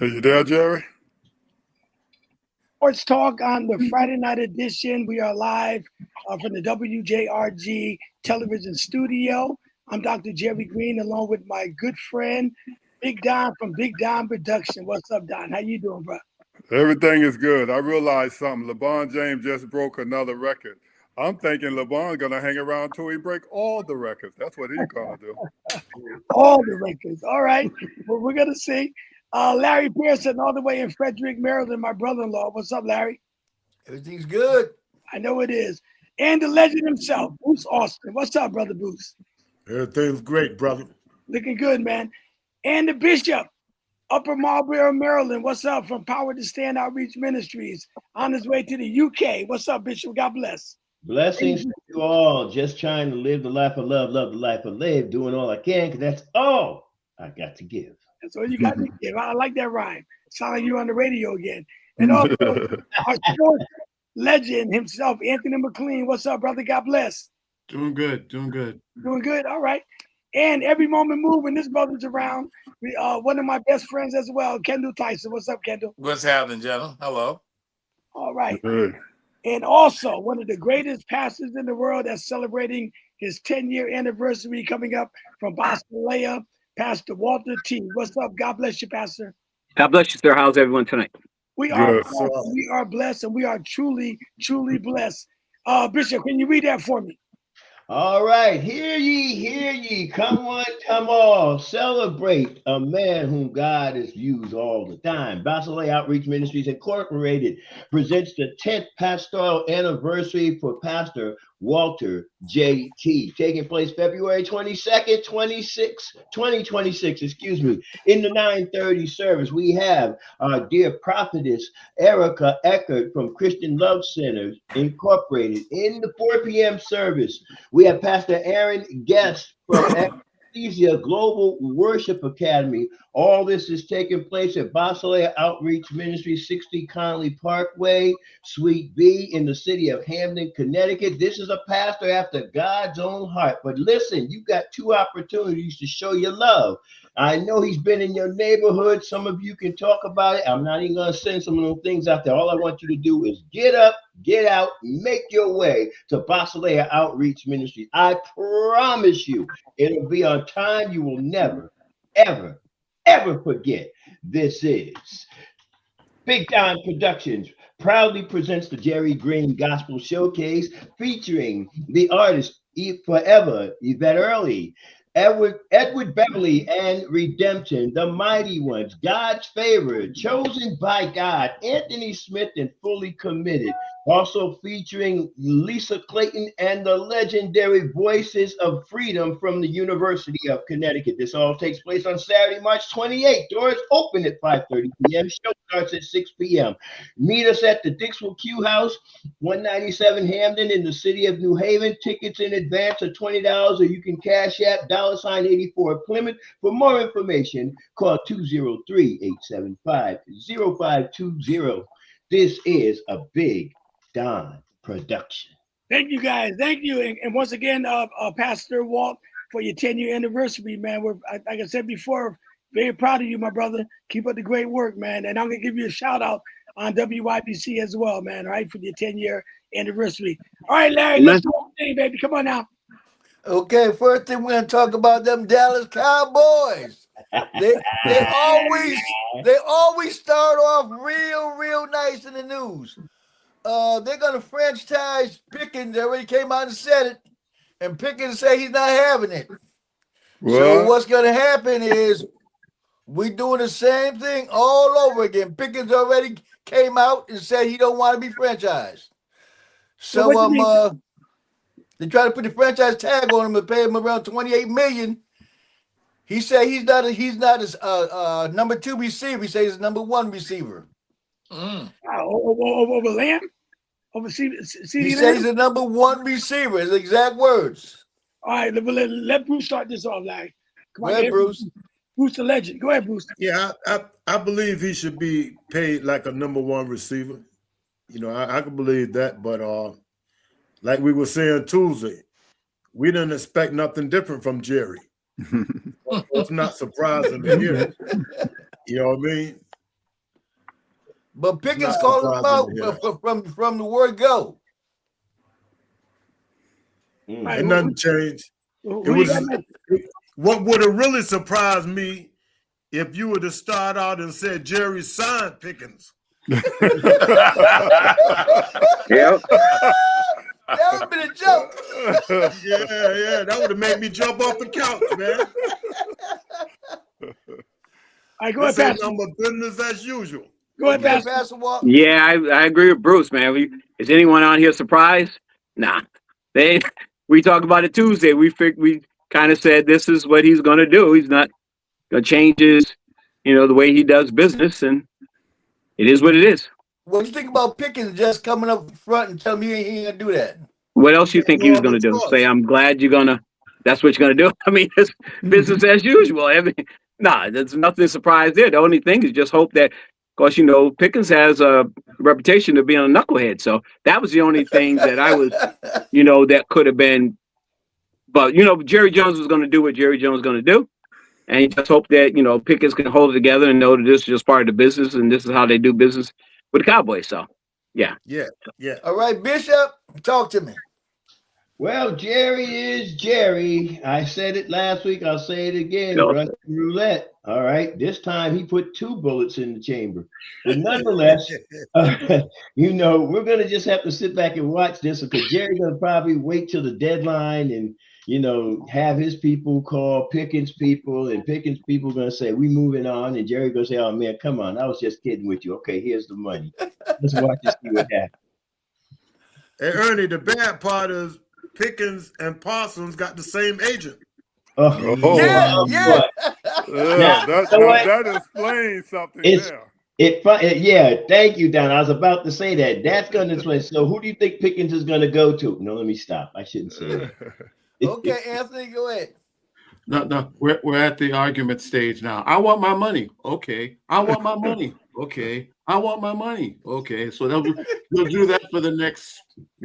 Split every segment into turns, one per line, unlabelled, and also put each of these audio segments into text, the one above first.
Are you there, Jerry?
Sports Talk on the Friday night edition. We are live from the WJRG television studio. I'm Dr. Jerry Green, along with my good friend, Big Don from Big Don Production. What's up, Don? How you doing, bro?
Everything is good. I realized something. LeBron James just broke another record. I'm thinking LeBron's going to hang around till he break all the records. That's what he's going to do.
All the records. All right. Well, we're going to see. Larry Pearson, all the way in Frederick, Maryland, my brother-in-law. What's up, Larry?
Everything's good.
I know it is. And the legend himself, Bruce Austin. What's up, brother Bruce?
Everything's great, brother.
Looking good, man. And the bishop, Upper Marlboro, Maryland. What's up, from Power to Stand Outreach Ministries, on his way to the UK. What's up, Bishop? God bless.
Blessings to you all. Just trying to live the life I love the life I live, doing all I can, because that's all I got to give.
That's all you got to give. I like that rhyme. Sound like you on the radio again. And also, our sports legend himself, Anthony McLean. What's up, brother? God bless.
Doing good. Doing good.
Doing good. All right. And every moment moving, this brother's around. One of my best friends as well, Kendall Tyson. What's up, Kendall?
What's happening, gentlemen? Hello.
All right.
Hey.
And also one of the greatest pastors in the world that's celebrating his 10-year anniversary coming up from Boston, Pastor Walter T. What's up? God bless you, Pastor.
God bless you, sir. How's everyone tonight?
We are
Yes.
blessed. We are blessed, and we are truly, truly blessed. Bishop, can you read that for me?
All right, hear ye, come one, come all, celebrate a man whom God has used all the time. Basileia Outreach Ministries Incorporated presents the 10th pastoral anniversary for Pastor Walter J.T., taking place February 22nd, 2026, in the 9:30 service. We have our dear prophetess Erica Eckert from Christian Love Centers Incorporated. In the 4 p.m. service, we have Pastor Aaron Guest from Ecclesia Global Worship Academy. All this is taking place at Basileia Outreach Ministry, 60 Conley Parkway, Suite B, in the city of Hamden, Connecticut. This is a pastor after God's own heart. But listen, you got 2 opportunities to show your love. I know he's been in your neighborhood. Some of you can talk about it. I'm not even going to send some of those things out there. All I want you to do is get up, get out, make your way to Basileia Outreach Ministry. I promise you, it'll be on time. You will never, ever forget. This is Big Don Productions proudly presents the Jerry Green Gospel Showcase, featuring the artist forever Yvette Early, Edward Beverly, and Redemption, the Mighty Ones, God's Favorite, Chosen by God, Anthony Smith, and Fully Committed. Also featuring Lisa Clayton and the legendary Voices of Freedom from the University of Connecticut. This all takes place on Saturday, March 28th. Doors open at 5:30 p.m. Show starts at 6 p.m. Meet us at the Dixwell Q House, 197 Hamden in the city of New Haven. Tickets in advance are $20, or you can cash app $84 Plymouth. For more information, call 203-875-0520. This is a Big Don production.
Thank you, guys. Thank you. And once again, Pastor Walt, for your 10-year anniversary, man. We're, like I said before, very proud of you, my brother. Keep up the great work, man. And I'm going to give you a shout out on WYBC as well, man, all right, for your 10-year anniversary. All right, Larry, let's do our thing, baby. Come on now.
Okay, first thing we're going to talk about them Dallas Cowboys. They always start off real nice in the news. They're going to franchise Pickens. They already came out and said it, and Pickens say he's not having it.
What?
So what's going to happen is we doing the same thing all over again. Pickens already came out and said he don't want to be franchised. So they try to put the franchise tag on him and pay him around $28 million. He said he's not a number 2 receiver. He says he's number 1 receiver.
Over Lamb? Over CD
He says he's the number 1 receiver. His exact words.
All right, let Bruce start this off, Larry.
Come on, Bruce.
Bruce the legend. Go ahead, Bruce.
Yeah, I believe he should be paid like a number 1 receiver. You know, I can believe that, but like we were saying Tuesday, we didn't expect nothing different from Jerry. It's not surprising to hear. You know what I mean?
But
It's
Pickens
not
called him out
surprising to hear.
from the word go.
Right,
And nothing changed. It
who you got
was
next?
what would have really surprised me if you would have started out and said Jerry signed Pickens.
Yep.
That would have been a joke.
Yeah, that would have made me jump off the couch, man.
All right, go ahead,
This ain't
Pastor.
no more business as usual.
Go ahead, Pastor.
Pastor Walk.
Yeah, I agree with Bruce, man. Is anyone on here surprised? Nah. We talked about it Tuesday. We kind of said this is what he's going to do. He's not going to change his, the way he does business, and it is what it is.
What do you think about Pickens just coming up front and telling me he ain't gonna do that?
What else you think he was going to do? Say, I'm glad that's what you're going to do? I mean, it's business as usual. There's nothing surprised there. The only thing is just hope that, of course, Pickens has a reputation of being a knucklehead. So that was the only thing that I was, that could have been. But, Jerry Jones was going to do what Jerry Jones was going to do. And you just hope that, Pickens can hold it together and know that this is just part of the business and this is how they do business with the Cowboys. So, yeah.
Yeah.
All right, Bishop, talk to me.
Well, Jerry is Jerry. I said it last week. I'll say it again.
No.
Russian roulette. All right. This time he put 2 bullets in the chamber. But nonetheless, we're going to just have to sit back and watch this because Jerry's going to probably wait till the deadline and, have his people call Pickens people, and Pickens people going to say, we moving on. And Jerry going to say, oh, man, come on. I was just kidding with you. Okay, here's the money. Let's watch and see what happens.
Hey, Ernie, the bad part is Pickens and Parsons got the same agent.
Oh,
Yeah.
that explains something there.
Yeah, thank you, Don. I was about to say that. That's going to explain. So who do you think Pickens is going to go to? No, let me stop. I shouldn't say that.
Okay, Anthony, go ahead.
No, we're at the argument stage now. I want my money. Okay. I want my money. Okay. I want my money. Okay. So we'll do that for the next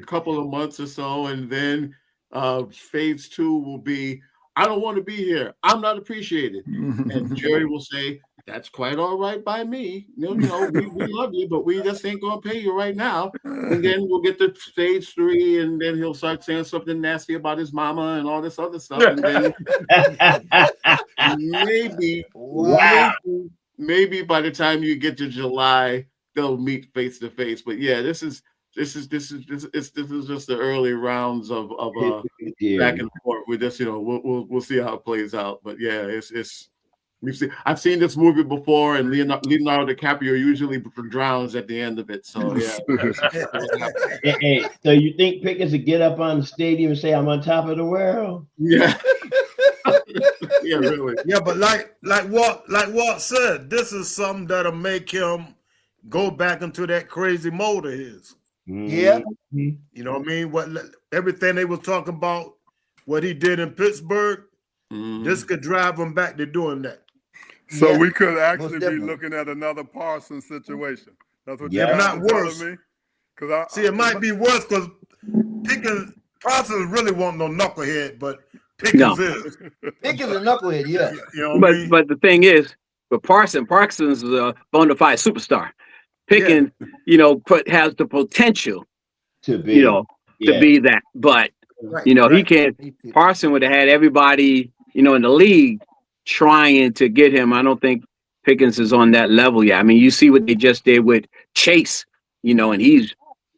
couple of months or so. And then phase 2 will be, I don't want to be here. I'm not appreciated. And Jerry will say, that's quite all right by me. We love you, but we just ain't going to pay you right now. And then we'll get to stage 3, and then he'll start saying something nasty about his mama and all this other stuff. And then maybe by the time you get to July, they'll meet face to face. But yeah, this is just the early rounds of back and forth. We just we'll see how it plays out. But yeah, I've seen this movie before, and Leonardo DiCaprio usually drowns at the end of it. So yeah.
Hey, so you think Pickens would get up on the stadium and say, "I'm on top of the world"?
Yeah. Yeah, really.
Yeah, but like Walt said, this is something that'll make him go back into that crazy mode of his.
Yeah.
You know what I mean? Everything they was talking about, what he did in Pittsburgh, this could drive him back to doing that.
So we could actually be looking at another Parsons situation. That's what you're
not worse.
me.
See, it might be worse because Parsons really won't no knucklehead, but Pickens is.
Pickens a knucklehead, yeah.
But the thing is, with Parsons is a bona fide superstar. Pickens, has the potential to be, be that. But he can't. Parsons would have had everybody, in the league trying to get him. I don't think Pickens is on that level yet. I mean, you see what they just did with Chase, and he's,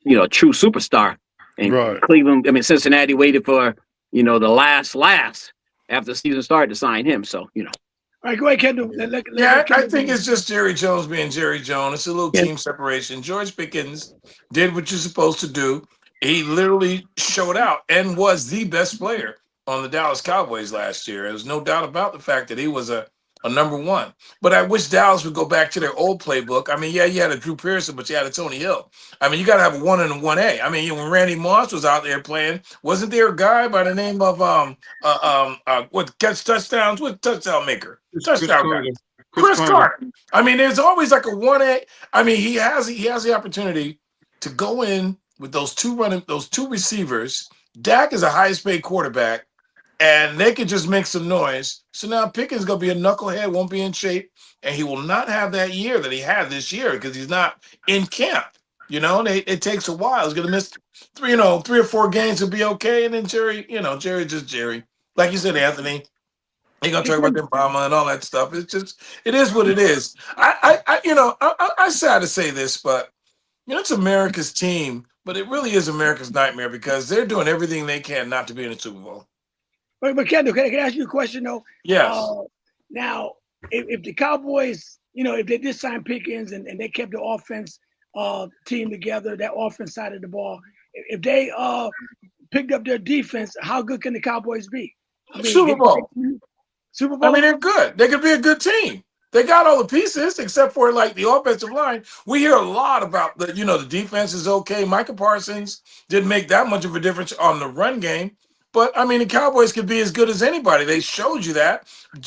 a true superstar. And Cleveland, Cincinnati waited for, the last after the season started to sign him. So, All
right, go ahead, Kendall.
I think it's just Jerry Jones being Jerry Jones. It's a little team separation. George Pickens did what you're supposed to do. He literally showed out and was the best player on the Dallas Cowboys last year. There's no doubt about the fact that he was a number 1. But I wish Dallas would go back to their old playbook. I mean, yeah, you had a Drew Pearson, but you had a Tony Hill. I mean, you got to have a 1 and a 1A. I mean, when Randy Moss was out there playing, wasn't there a guy by the name of what catch touchdowns? What touchdown maker? Touchdown guy. Chris Carter. I mean, there's always like a 1A. I mean, he has the opportunity to go in with those two receivers. Dak is a highest paid quarterback, and they could just make some noise. So now Pickens gonna be a knucklehead, won't be in shape, and he will not have that year that he had this year because he's not in camp. You know, and it takes a while. He's gonna miss three or four games to be okay, and then Jerry, Jerry just Jerry. Like you said, Anthony, he gonna talk about the Obama and all that stuff. It's just, it is what it is. I sad to say this, but it's America's team, but it really is America's nightmare because they're doing everything they can not to be in the Super Bowl.
But Kendall, can I ask you a question though?
Yes.
Now, if the Cowboys, if they did sign Pickens and they kept the offense team together, that offense side of the ball, if they picked up their defense, how good can the Cowboys be?
Super Bowl.
Super Bowl.
They're good. They could be a good team. They got all the pieces except for like the offensive line. We hear a lot about the defense is okay. Micah Parsons didn't make that much of a difference on the run game. But the Cowboys could be as good as anybody. They showed you that.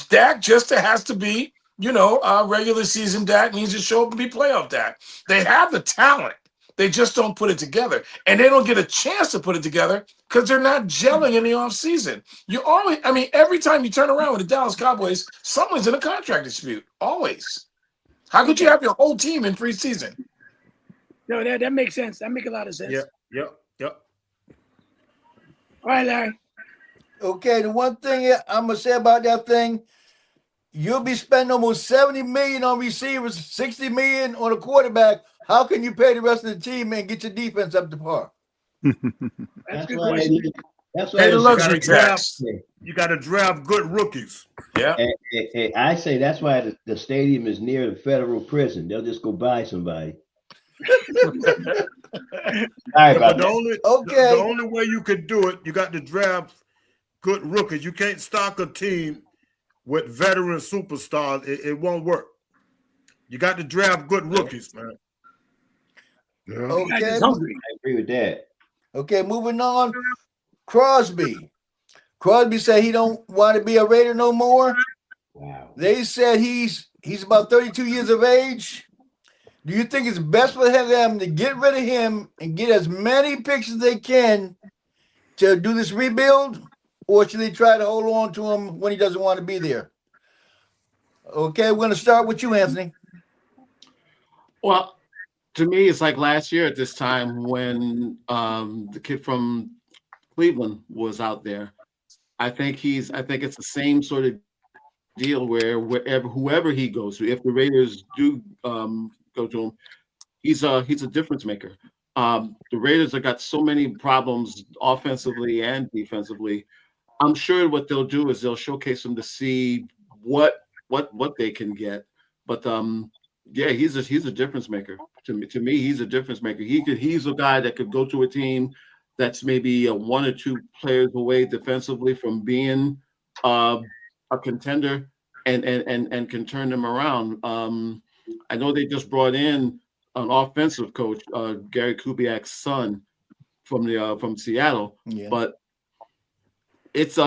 Dak just has to be, regular season Dak needs to show up and be playoff Dak. They have the talent. They just don't put it together. And they don't get a chance to put it together because they're not gelling in the offseason. Every time you turn around with the Dallas Cowboys, someone's in a contract dispute. Always. How could you have your whole team in preseason?
No, that makes sense. That makes a lot of sense.
Yep.
All right, Larry.
Okay, the one thing I'm gonna say about that thing, you'll be spending almost $70 million on receivers, $60 million on a quarterback. How can you pay the rest of the team and get your defense up to par?
That's why
Pay the luxury tax.
You got to draft good rookies.
Yeah.
I say that's why the stadium is near the federal prison. They'll just go buy somebody. Sorry about that.
The only way you could do it, you got to draft good rookies. You can't stock a team with veteran superstars. It won't work. You got to draft good rookies, man.
Yeah.
Okay.
I agree with that.
Okay, moving on. Crosby said he don't want to be a Raider no more.
Wow.
They said he's about 32 years of age. Do you think it's best for them to get rid of him and get as many picks as they can to do this rebuild? Or should they try to hold on to him when he doesn't want to be there? Okay, we're going to start with you, Anthony.
Well, to me, it's like last year at this time when the kid from Cleveland was out there. I think it's the same sort of deal where whoever he goes to, if the Raiders do go to him, he's a difference maker. The Raiders have got so many problems offensively and defensively. I'm sure what they'll do is they'll showcase him to see what they can get. But he's a difference maker. To me, he's a difference maker. He's a guy that could go to a team that's maybe one or two players away defensively from being a contender and can turn them around. I know they just brought in an offensive coach, Gary Kubiak's son from Seattle, but it's he's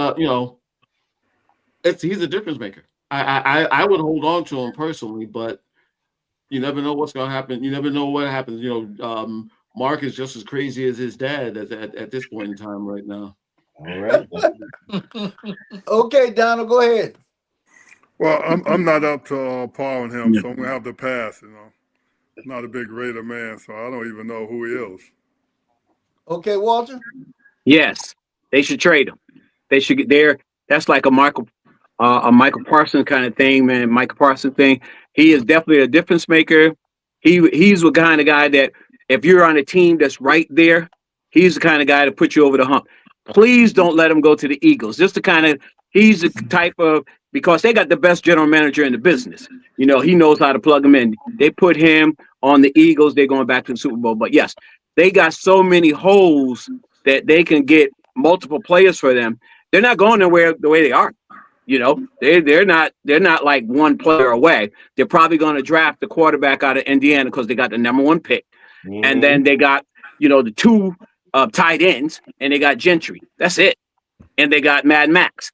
a difference maker. I would hold on to him personally, but you never know what's going to happen. You never know what happens. Mark is just as crazy as his dad at this point in time right now.
All right.
Okay, Donald, go ahead.
Well, I'm not up to par on him, so I'm gonna have to pass. Not a big Raider man, so I don't even know who he is.
Okay, Walter.
Yes, they should trade him. They should get there. That's like a Michael Parsons kind of thing, man. Michael Parsons thing. He is definitely a difference maker. He's the kind of guy that if you're on a team that's right there, he's the kind of guy to put you over the hump. Please don't let him go to the Eagles. He's the type of, because they got the best general manager in the business. He knows how to plug them in. They put him on the Eagles. They're going back to the Super Bowl. But yes, they got so many holes that they can get multiple players for them. They're not going nowhere the way they are. They're not like one player away. They're probably going to draft the quarterback out of Indiana because they got the #1 pick. Mm-hmm. And then they got, the two tight ends, and they got Gentry. That's it. And they got Mad Max.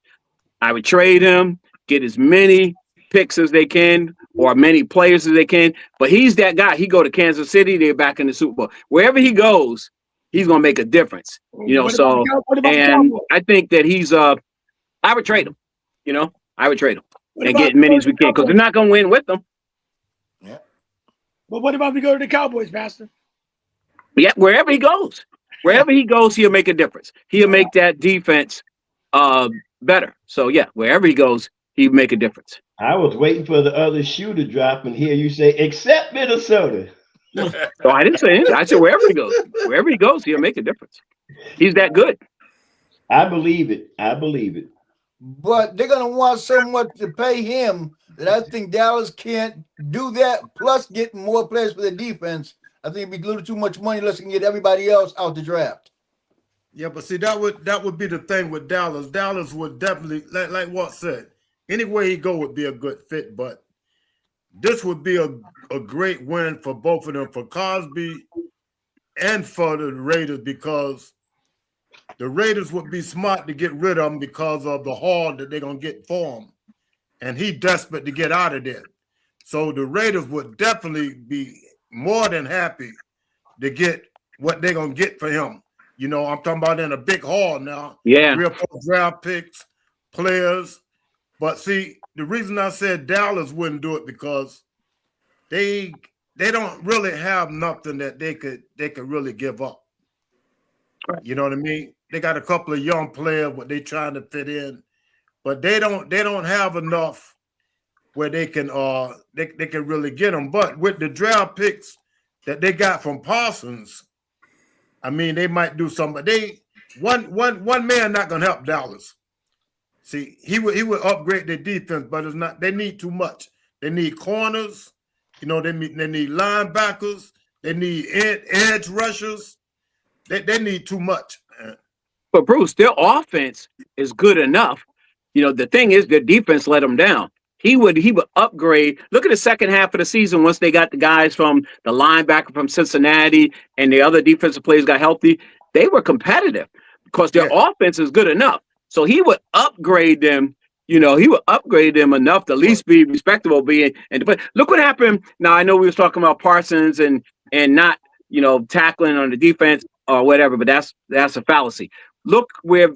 I would trade him, get as many picks as they can, or many players as they can. But he's that guy. He go to Kansas City, they're back in the Super Bowl. Wherever he goes, he's gonna make a difference. I think that he's I would trade him. You know, I would trade him
What
and
about
get as many as we
the
can because they're
Cowboys?
not going to win with them.
Yeah.
But what about we go to the Cowboys, Pastor?
Yeah, wherever he goes, he'll make a difference. He'll make that defense better. So yeah, wherever he goes, he'll make a difference.
I was waiting for the other shoe to drop and hear you say, except Minnesota.
So I didn't say anything. I said wherever he goes, he'll make a difference. He's that good.
I believe it. I believe it.
But they're gonna want someone to pay him that I think Dallas can't do that. Plus, getting more players for the defense, I think it'd be a little too much money unless they can get everybody else out the draft.
Yeah, but see, that would be the thing with Dallas. Dallas would definitely, like Walt said, anywhere he go would be a good fit. But this would be a great win for both of them, for Cosby and for the Raiders, because the Raiders would be smart to get rid of him because of the haul that they're going to get for him. And he's desperate to get out of there. So the Raiders would definitely be more than happy to get what they're going to get for him. You know, I'm talking about in a big haul now.
Yeah.
3 or 4 draft picks, players. But see, the reason I said Dallas wouldn't do it because they don't really have nothing that they could really give up.
Right.
You know what I mean? They got a couple of young players, but they trying to fit in, but they don't have enough where they can really get them. But with the draft picks that they got from Parsons, I mean, they might do something. But one man not gonna help Dallas. See, he would upgrade their defense, but it's not. They need too much. They need corners. You know, they need linebackers. They need edge rushers. They need too much.
But Bruce, their offense is good enough. You know, the thing is, their defense let them down. He would upgrade. Look at the second half of the season once they got the guys from the linebacker from Cincinnati and the other defensive players got healthy. They were competitive because their offense is good enough. So he would upgrade them. You know, he would upgrade them enough to at least be respectable. But look what happened. Now I know we was talking about Parsons and not, you know, tackling on the defense or whatever, but that's a fallacy. Look where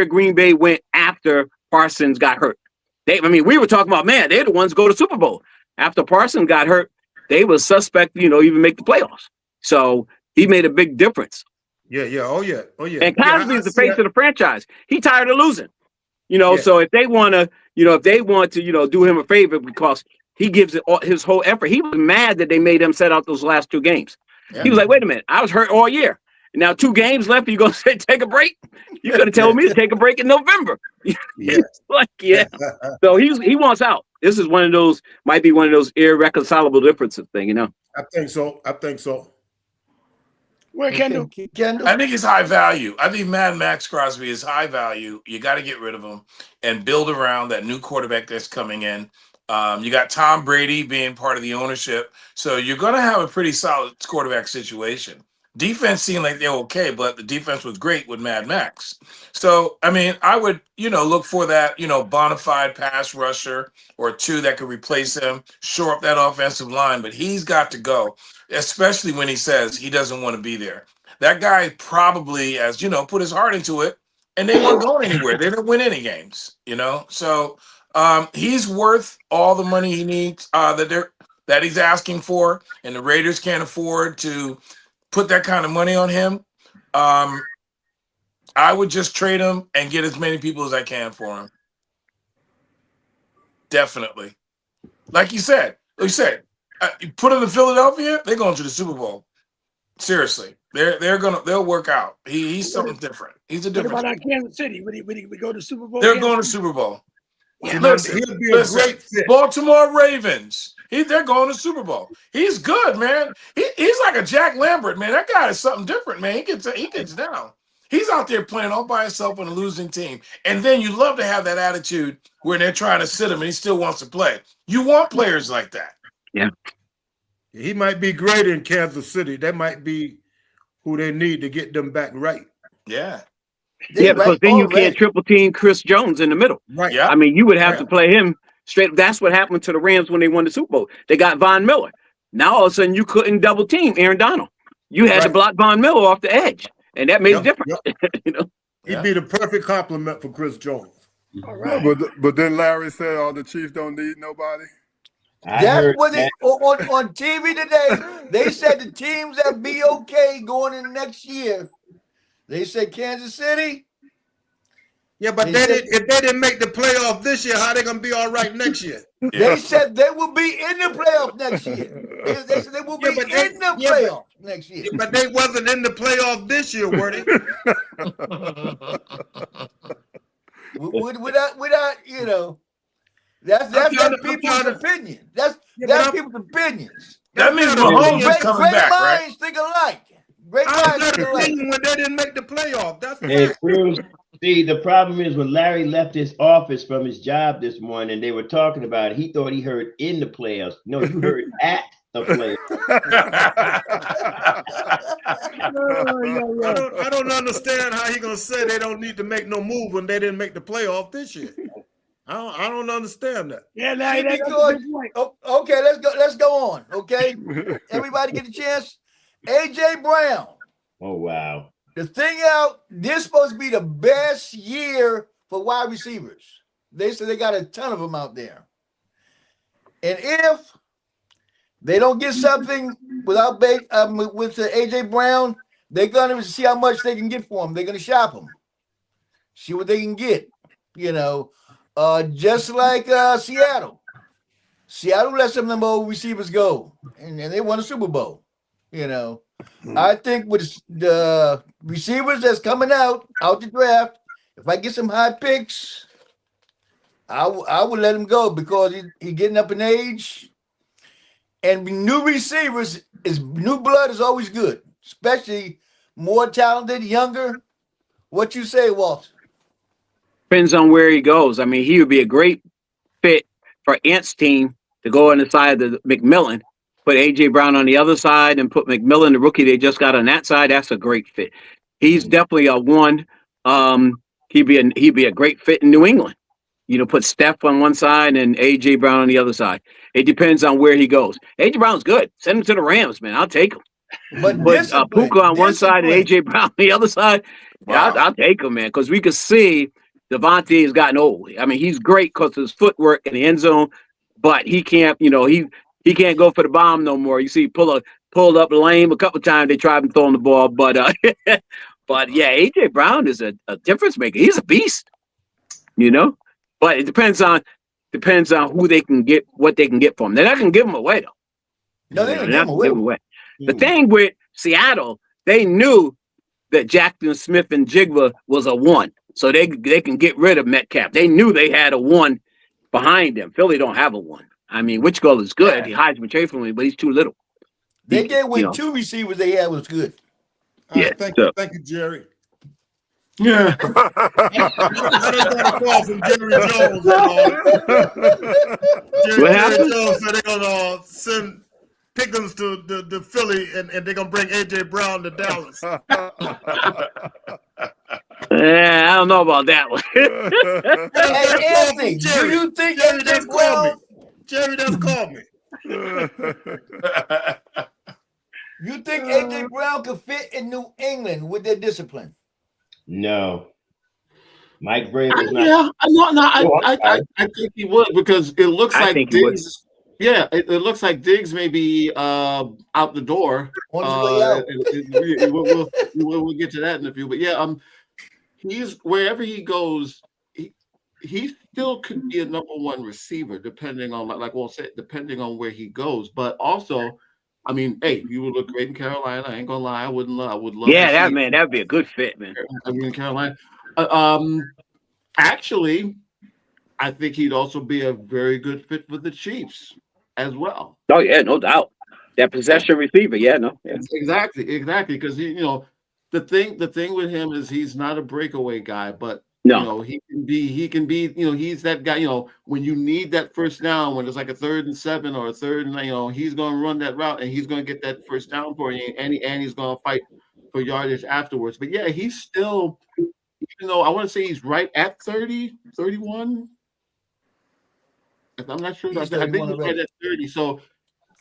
Green Bay went after Parsons got hurt. We were talking about, man, they're the ones go to Super Bowl. After Parsons got hurt, they were suspect, you know, even make the playoffs. So he made a big difference.
Yeah. Oh yeah.
And Cosby is the face of the franchise. He tired of losing. You know, so if they want to, you know, do him a favor because he gives it all, his whole effort. He was mad that they made him set out those last 2 games. Yeah. He was like, wait a minute, I was hurt all year. Now 2 games left. You're gonna say take a break? You could have told me to take a break in November. So he wants out. This is might be one of those irreconcilable differences thing, you know.
I think so.
Where Kendall?
I think he's high value. I think Mad Max Crosby is high value. You got to get rid of him and build around that new quarterback that's coming in. You got Tom Brady being part of the ownership. So you're going to have a pretty solid quarterback situation. Defense seemed like they're okay, but the defense was great with Mad Max. So, I mean, I would, you know, look for that, you know, bona fide pass rusher or 2 that could replace him, shore up that offensive line, but he's got to go, especially when he says he doesn't want to be there. That guy probably, as you know, put his heart into it, and they weren't going anywhere. They didn't win any games, you know? So he's worth all the money he needs that he's asking for, and the Raiders can't afford to put that kind of money on him. I would just trade him and get as many people as I can for him. Definitely. Like you said, you put him in Philadelphia, they're going to the Super Bowl. Seriously, they'll work out. He's something different. He's a different.
What about Kansas City? Would he go to Super Bowl?
They're going to Super Bowl.
Yeah, listen, a great fit.
Baltimore Ravens. They're going to Super Bowl. He's good, man. He's like a Jack Lambert, man. That guy is something different, man. He gets down. He's out there playing all by himself on a losing team. And then you love to have that attitude where they're trying to sit him and he still wants to play. You want players like that.
Yeah.
He might be great in Kansas City. That might be who they need to get them back right.
Yeah.
Because then you can't triple team Chris Jones in the middle.
Right.
Yeah.
I mean, you would have to play him straight. That's what happened to the Rams when they won the Super Bowl. They got Von Miller. Now all of a sudden you couldn't double team Aaron Donald. You had to block Von Miller off the edge, and that made a difference. You know,
He'd be the perfect complement for Chris Jones.
All right.
But then Larry said, "Oh, the Chiefs don't need nobody."
That's what they on TV today. They said the teams that be okay going in next year. They said Kansas City.
Yeah, but if they didn't make the playoff this year, how they gonna be all right next year?
They said they will be in the playoff next year. They said they will be in the playoff next year.
But they wasn't in the playoff this year, were they?
without you know, that's people's opinion. That's people's opinions.
That means Mahomes is coming back, right?
Great minds think alike. Great minds think alike.
When they didn't make the playoff, that's
See, the problem is when Larry left his office from his job this morning, they were talking about it. He thought he heard in the playoffs. No, you heard at the playoffs.
I don't understand how he gonna say they don't need to make no move when they didn't make the playoff this year. I don't understand that.
Yeah, Larry, that's
okay, let's go on. Okay, everybody get a chance. AJ Brown.
Oh wow.
The thing out, this is supposed to be the best year for wide receivers. They said they got a ton of them out there. And if they don't get something with AJ Brown, they're gonna see how much they can get for him. They're gonna shop him, see what they can get. You know, just like Seattle. Seattle let some of them old receivers go, and they won a Super Bowl. You know. I think with the receivers that's coming out the draft, if I get some high picks, I would let him go because he getting up in age. And new receivers new blood is always good, especially more talented, younger. What you say, Walt?
Depends on where he goes. I mean, he would be a great fit for Ant's team to go on the side of the McMillan. Put AJ Brown on the other side and put McMillan, the rookie they just got on that side. That's a great fit. He's definitely a one. He'd be a great fit in New England. You know, put Steph on one side and AJ Brown on the other side. It depends on where he goes. AJ Brown's good. Send him to the Rams, man. I'll take him.
But
Puka on one side and AJ Brown on the other side. Wow. Yeah, I'll take him, man, because we could see Devontae has gotten old. I mean, he's great because of his footwork in the end zone, but he can't. You know, he can't go for the bomb no more. You see, pulled up lame a couple of times. They tried him throwing the ball, but yeah, AJ Brown is a difference maker. He's a beast, you know. But it depends on who they can get, what they can get from him. They're not gonna give him away though.
No, they're not gonna give him away.
The thing with Seattle, they knew that Jackson Smith and Jigba was a one, so they can get rid of Metcalf. They knew they had a one behind them. Philly don't have a one. I mean, which goal is good? He hides Chafin, but he's too little.
They did with two receivers they had was good.
Yeah. Thank you, Jerry. Yeah. I don't got a call from Jerry Jones. Jerry Jones said they're gonna send Pickens to Philly and they're gonna bring AJ Brown to Dallas.
Yeah, I don't know about that one.
Hey, Anthony, do you think AJ Brown?
Jerry just called me.
You think AJ Brown could fit in New England with their discipline?
No. Mike Vrabel is
not. I think he would because it looks like Diggs. Yeah, it looks like Diggs may be out the door. We'll get to that in a few. But yeah, he's wherever he goes. He still could be a number one receiver, depending on, like Walt said, depending on where he goes. But also, I mean, hey, you would look great in Carolina. I ain't gonna lie, I would love.
Yeah, that'd be a good fit, man.
I mean, in Carolina. Actually, I think he'd also be a very good fit for the Chiefs as well.
Oh yeah, no doubt. That possession receiver, yeah.
Exactly, because the thing with him is he's not a breakaway guy, but.
No,
he can be, he's that guy, when you need that first down, when it's like a 3rd and 7 or a 3rd and, he's going to run that route and he's going to get that first down for you and he's going to fight for yardage afterwards. But yeah, he's still, even though I want to say he's right at 30, 31. I'm not sure about that. I think he's right at 30. So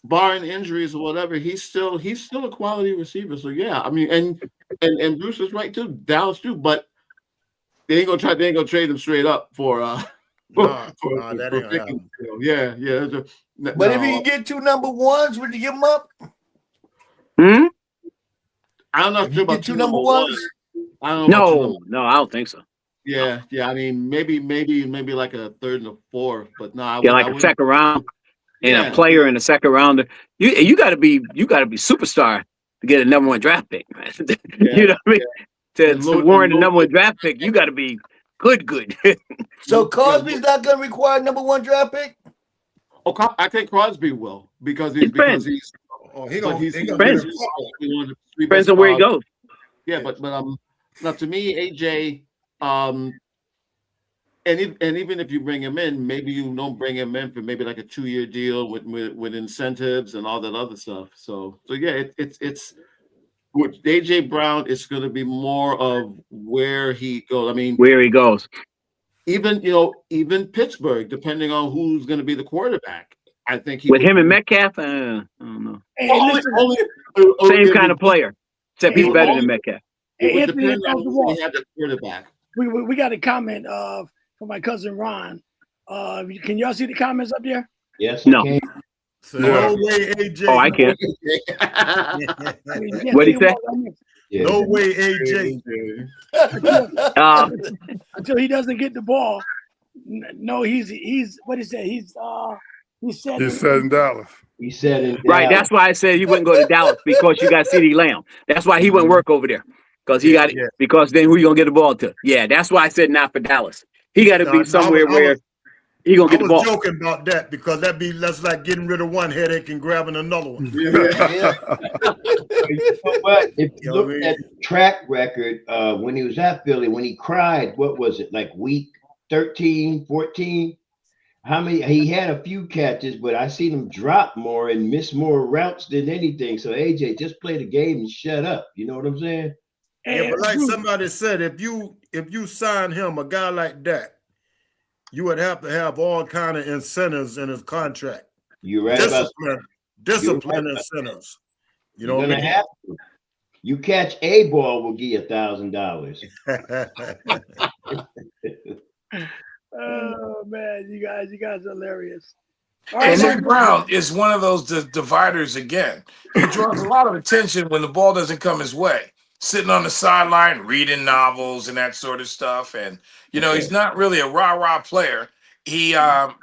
barring injuries or whatever, he's still a quality receiver. So yeah, I mean, and Bruce is right too, Dallas too, but They ain't gonna trade him straight up for
Nah, that ain't gonna happen.
Yeah.
But if he can get 2 number ones, would you give him up?
Hmm?
I'm not
If
sure
you
about
get 2 number ones.
I don't know about 2 number.
No, I don't think so.
Yeah. I mean, maybe like a 3rd and a 4th, but no, I
Like a second round and a player in the second round. You got to be superstar to get a number 1 draft pick, man. You know what I mean? To warrant a number 1 draft pick, you got to be good.
So Cosby's not going to require a number 1 draft pick?
Oh, I think Crosby will because he's
depends on where he goes.
Yeah, but now to me, AJ, and even if you bring him in, maybe you don't bring him in for maybe like a 2-year deal with incentives and all that other stuff. So yeah, it's with AJ Brown. It's going to be more of where he goes. I mean,
where he goes.
Even Pittsburgh, depending on who's going to be the quarterback, I think
with him and Metcalf. I don't know.
Same
kind of player, except he's better than Metcalf.
It would depend on who he had the quarterback.
We got a comment from my cousin Ron. Can y'all see the comments up there?
Yes.
No.
Okay.
No way, AJ.
Oh, I can't. What did he say?
Yeah.
No way, AJ.
Until he doesn't get the ball. No, he's what he said. He said
in Dallas.
He said in Dallas.
Right. That's why I said he wouldn't go to Dallas because you got CeeDee Lamb. That's why he wouldn't work over there because he got because then who you gonna get the ball to? Yeah, that's why I said not for Dallas. He got to be somewhere where he gonna get the ball.
I was joking about that because that's like getting rid of one headache and grabbing another one.
Yeah. But if you look at the track record, when he was at Philly, when he cried, what was it, like week 13, 14? How many? He had a few catches, but I seen him drop more and miss more routes than anything. So AJ, just play the game and shut up. You know what I'm saying?
Yeah, but like somebody said, if you sign him, a guy like that, you would have to have all kind of incentives in his contract.
You're right.
Discipline incentives. You know what I mean?
Have to. You catch a ball, we'll give you $1,000.
Oh man, you guys are hilarious.
AJ Brown is one of those dividers again. He draws a lot of attention when the ball doesn't come his way. Sitting on the sideline, reading novels and that sort of stuff. And he's not really a rah-rah player. He runs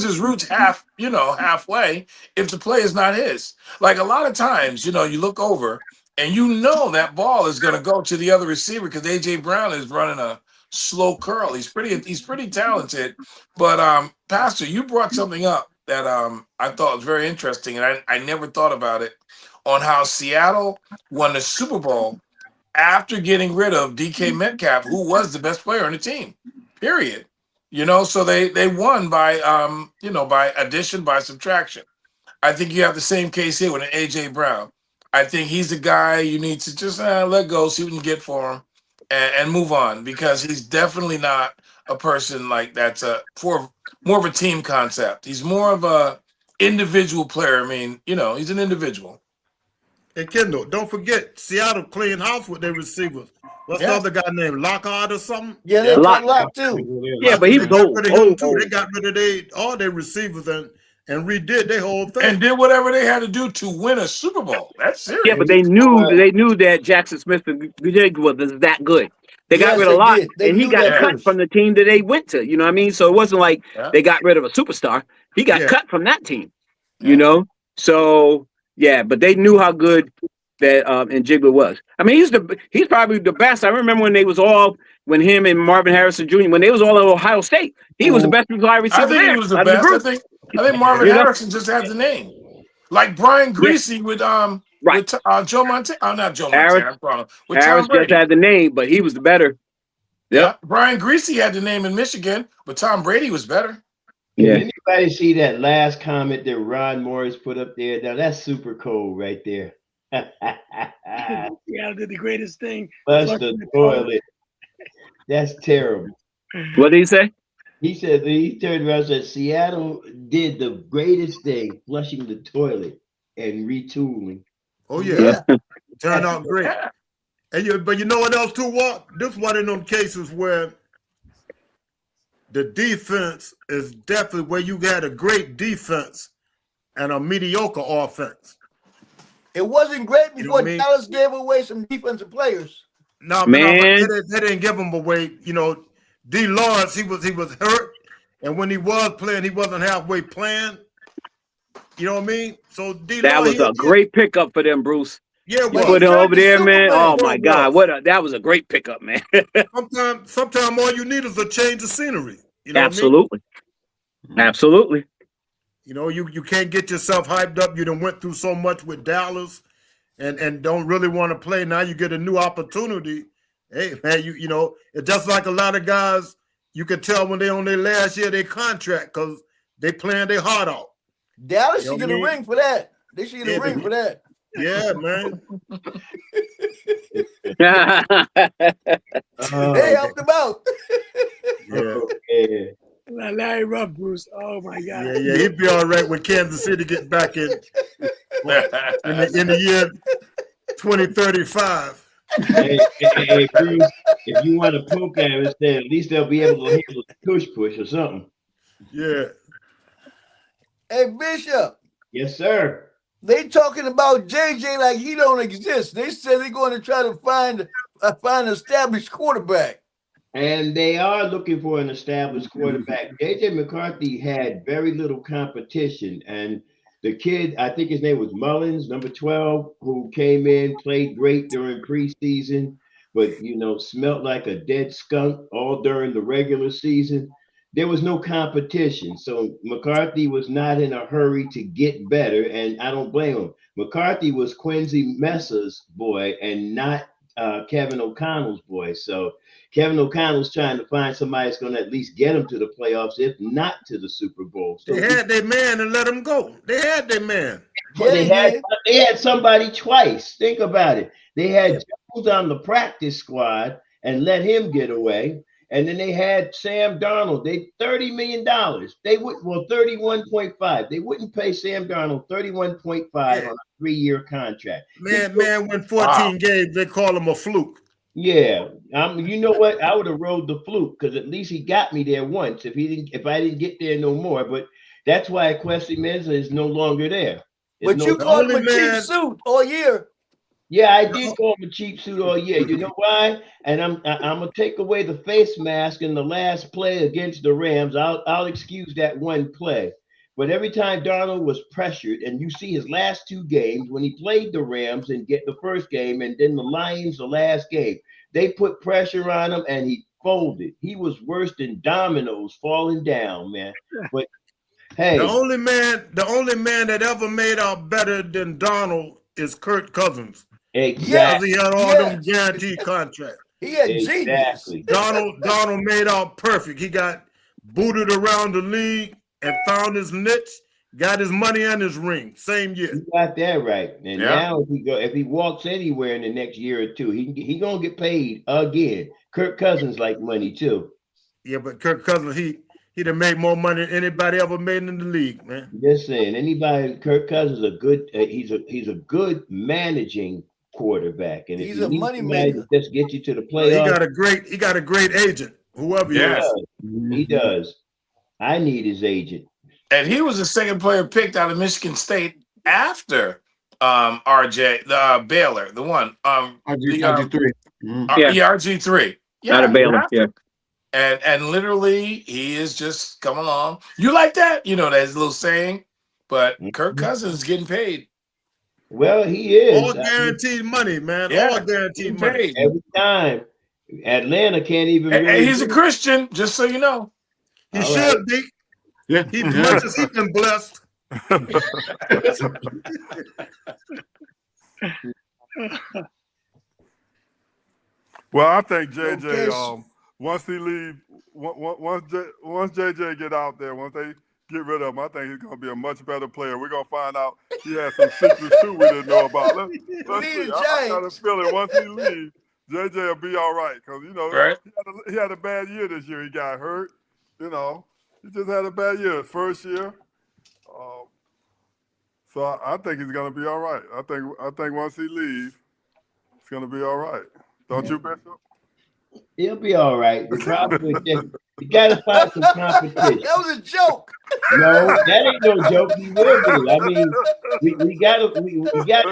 his routes halfway if the play is not his. Like a lot of times, you look over and that ball is going to go to the other receiver because AJ Brown is running a slow curl. He's pretty talented. But Pastor, you brought something up that I thought was very interesting, and I never thought about it, on how Seattle won the Super Bowl after getting rid of DK Metcalf, who was the best player on the team. Period. So they won by by addition, by subtraction. I think you have the same case here with an AJ Brown. I think he's the guy you need to just let go, see what you can get for him, and move on, because he's definitely not a person like that's for more of a team concept. He's more of a individual player. I mean, he's an individual.
Hey, Kendall, don't forget, Seattle cleaned house with their receivers. What's the other guy named Lockhart or something?
Yeah, they got Lock too.
Yeah, but he was old.
They got rid of all their receivers and redid their whole thing.
And did whatever they had to do to win a Super Bowl. That's serious.
Yeah, but they knew that Jackson Smith was that good. They got rid of Locke, and he got cut from the team that they went to. You know what I mean? So it wasn't like they got rid of a superstar. He got cut from that team. So yeah, but they knew how good that Njigba was. I mean, he's probably the best. I remember when him and Marvin Harrison Jr. when they was all at Ohio State, he was the best wide receiver.
I think he was the best. I think Marvin Harrison just had the name, like Brian Greasy with Joe Montana. Not Joe Montana. With
Harris
Tom Brady.
just had the name, but he was the better.
Yeah, Brian Greasy had the name in Michigan, but Tom Brady was better.
Yeah. Did anybody see that last comment that Ron Morris put up there? Now that's super cool right there.
Yeah, did the greatest thing.
Flush the toilet. That's terrible.
What did he say?
He said he turned around and said Seattle did the greatest thing, flushing the toilet and retooling.
Oh yeah. Turned out great. But you know what else too, Walt? This one of them cases where the defense is definitely where you got a great defense and a mediocre offense.
It wasn't great
You know
before
what I mean?
Dallas gave away some defensive players.
No, but
Man,
they didn't give him away. You know, D. Lawrence, he was hurt, and when he was playing, he wasn't halfway playing. You know what I mean? So D.
that
Lawrence,
was a great pickup for them, Bruce.
yeah,
You
But
put
he
him
turned
over
to
there, man. Oh
Superman.
my God, that was a great pickup, man.
sometimes all you need is a change of scenery. You know
Absolutely.
what I mean?
Absolutely.
You know, you can't get yourself hyped up. You done went through so much with Dallas and don't really want to play. Now you get a new opportunity. Hey, man, you know, it's just like a lot of guys, you can tell when they on their last year of their contract because they playing their heart out.
Dallas
You know
should get
what I
a
mean?
ring for that. They should get a ring for that.
Yeah, man.
They helped them out.
Yeah.
Yeah.
Larry Ruff, Bruce. Oh my God.
Yeah, he'd be all right when Kansas City get back in the year 2035.
Hey, Bruce, if you want to poke at him instead, at least they'll be able to handle the push or something.
Yeah.
Hey, Bishop.
Yes, sir.
They talking about JJ like he don't exist. They said they're going to try to find an established quarterback.
And they are looking for an established quarterback. JJ McCarthy had very little competition. And the kid, I think his name was Mullins, number 12, who came in, played great during preseason, but, you know, smelled like a dead skunk all during the regular season. There was no competition. So McCarthy was not in a hurry to get better. And I don't blame him. McCarthy was Quincy Messa's boy and not Kevin O'Connell's boy. So Kevin O'Connell's trying to find somebody that's going to at least get him to the playoffs, if not to the Super Bowl. So
they had their man and let him go. They had their man.
Yeah,
they had somebody twice. Think about it. They had Jones on the practice squad and let him get away. And then they had Sam Darnold. They $30 million. They would 31.5. They wouldn't pay Sam Darnold 31.5 on a 3-year contract.
Man went 14 games. They call him a fluke.
Yeah, you know what? I would have rode the fluke because at least he got me there once. If I didn't get there no more, but that's why Quincy Meza is no longer there.
But you called him a cheap suit all year.
Yeah, I did call him a cheap suit all year. You know why? And I'm gonna take away the face mask in the last play against the Rams. I'll excuse that one play. But every time Darnold was pressured, and you see his last 2 games when he played the Rams and get the first game, and then the Lions the last game, they put pressure on him and he folded. He was worse than dominoes falling down, man. But hey,
the only man that ever made out better than Donald is Kirk Cousins.
Exactly.
He had all them guaranteed contracts.
He had genius.
Donald made out perfect. He got booted around the league and found his niche, got his money and his ring. Same year.
You got that right. And now if he walks anywhere in the next year or two, he gonna get paid again. Kirk Cousins like money too.
Yeah, but Kirk Cousins, he done made more money than anybody ever made in the league, man.
Just saying, Kirk Cousins is a good. He's a good managing quarterback, and
he's
if you
a
need
money
somebody
maker.
to just get you to the playoffs,
he got a great agent. Whoever
he does. I need his agent.
And he was the second player picked out of Michigan State after RJ Baylor, the one
RG3.
RG3.
Out of Baylor, yeah.
And literally he is just coming along. You like that? You know, that's a little saying, but Kirk Cousins is getting paid.
Well, he is.
All guaranteed money, man.
Yeah,
All guaranteed money.
Every time. Atlanta can't even
And
really
he's a Christian, just so you know.
He should be.
Yeah.
As much as he's been blessed.
Well, I think JJ, once he leave, once JJ get out there, once they get rid of him, I think he's going to be a much better player. We're going to find out he has some secrets too we didn't know about. Let's see. I got a feeling once he leaves, JJ will be all right because, you know, he had a bad year this year. He got hurt, you know. He just had a bad year, first year. So I think he's going to be all right. I think once he leaves, It's gonna be all right. Don't you, Bishop?
He'll be all right. The problem is just you gotta find some competition.
That was a joke.
No, that ain't no joke. He will be. I mean, we gotta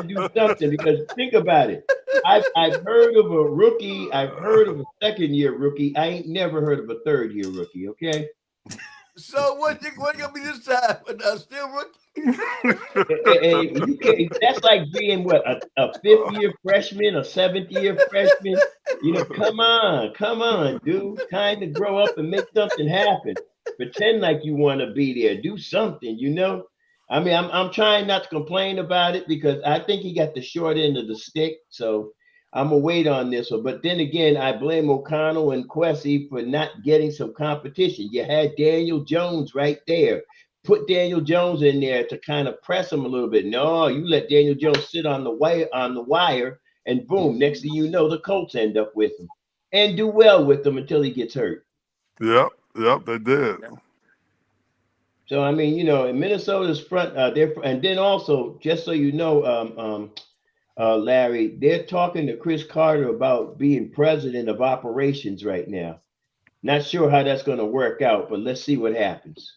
do something because think about it. I've heard of a rookie. I've heard of a second-year rookie. I ain't never heard of a third-year rookie. Okay.
So what gonna be this time? Still rookie?
You can't, that's like being what a fifth-year freshman, a seventh-year freshman. You know, come on, dude. Kind of grow up and make something happen. Pretend like you want to be there. Do something, you know. I mean, I'm trying not to complain about it because I think he got the short end of the stick. So I'm gonna wait on this one. But then again, I blame O'Connell and Quessy for not getting some competition. You had Daniel Jones right there. Put Daniel Jones in there to kind of press him a little bit. No, you let Daniel Jones sit on the wire, and boom, next thing you know, the Colts end up with him and do well with him until he gets hurt.
Yep, they did.
So I mean, you know, in Minnesota's front, and then also, just so you know, Larry, they're talking to Chris Carter about being president of operations right now. Not sure how that's going to work out, but let's see what happens.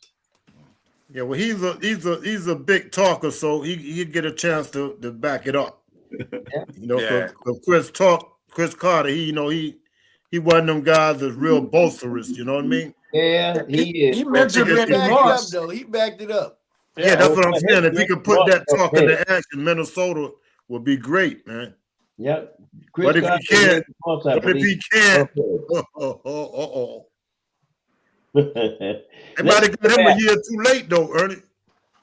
Yeah, well, he's a big talker, so he'd get a chance to back it up.
Yeah.
You know, because Chris Carter, he wasn't them guys that's real boisterous. You know what I mean?
Yeah, he is.
He mentioned Randy Moss.
He backed it up.
Yeah, that's what I'm saying. If he could put that talk into action, Minnesota would be great, man.
Yep.
But if he can't, they might have got him a year too late, though, Ernie.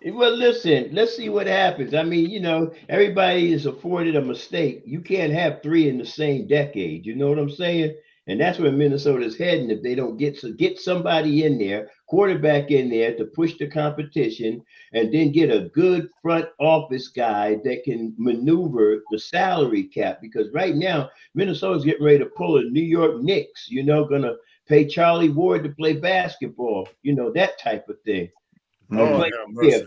Well, listen, let's see what happens. I mean, you know, everybody is afforded a mistake. You can't have three in the same decade. You know what I'm saying? And that's where Minnesota's heading if they don't get somebody in there, quarterback in there to push the competition, and then get a good front office guy that can maneuver the salary cap. Because right now, Minnesota's getting ready to pull a New York Knicks, you know, gonna pay Charlie Ward to play basketball, you know, that type of thing.
Oh,
Yeah.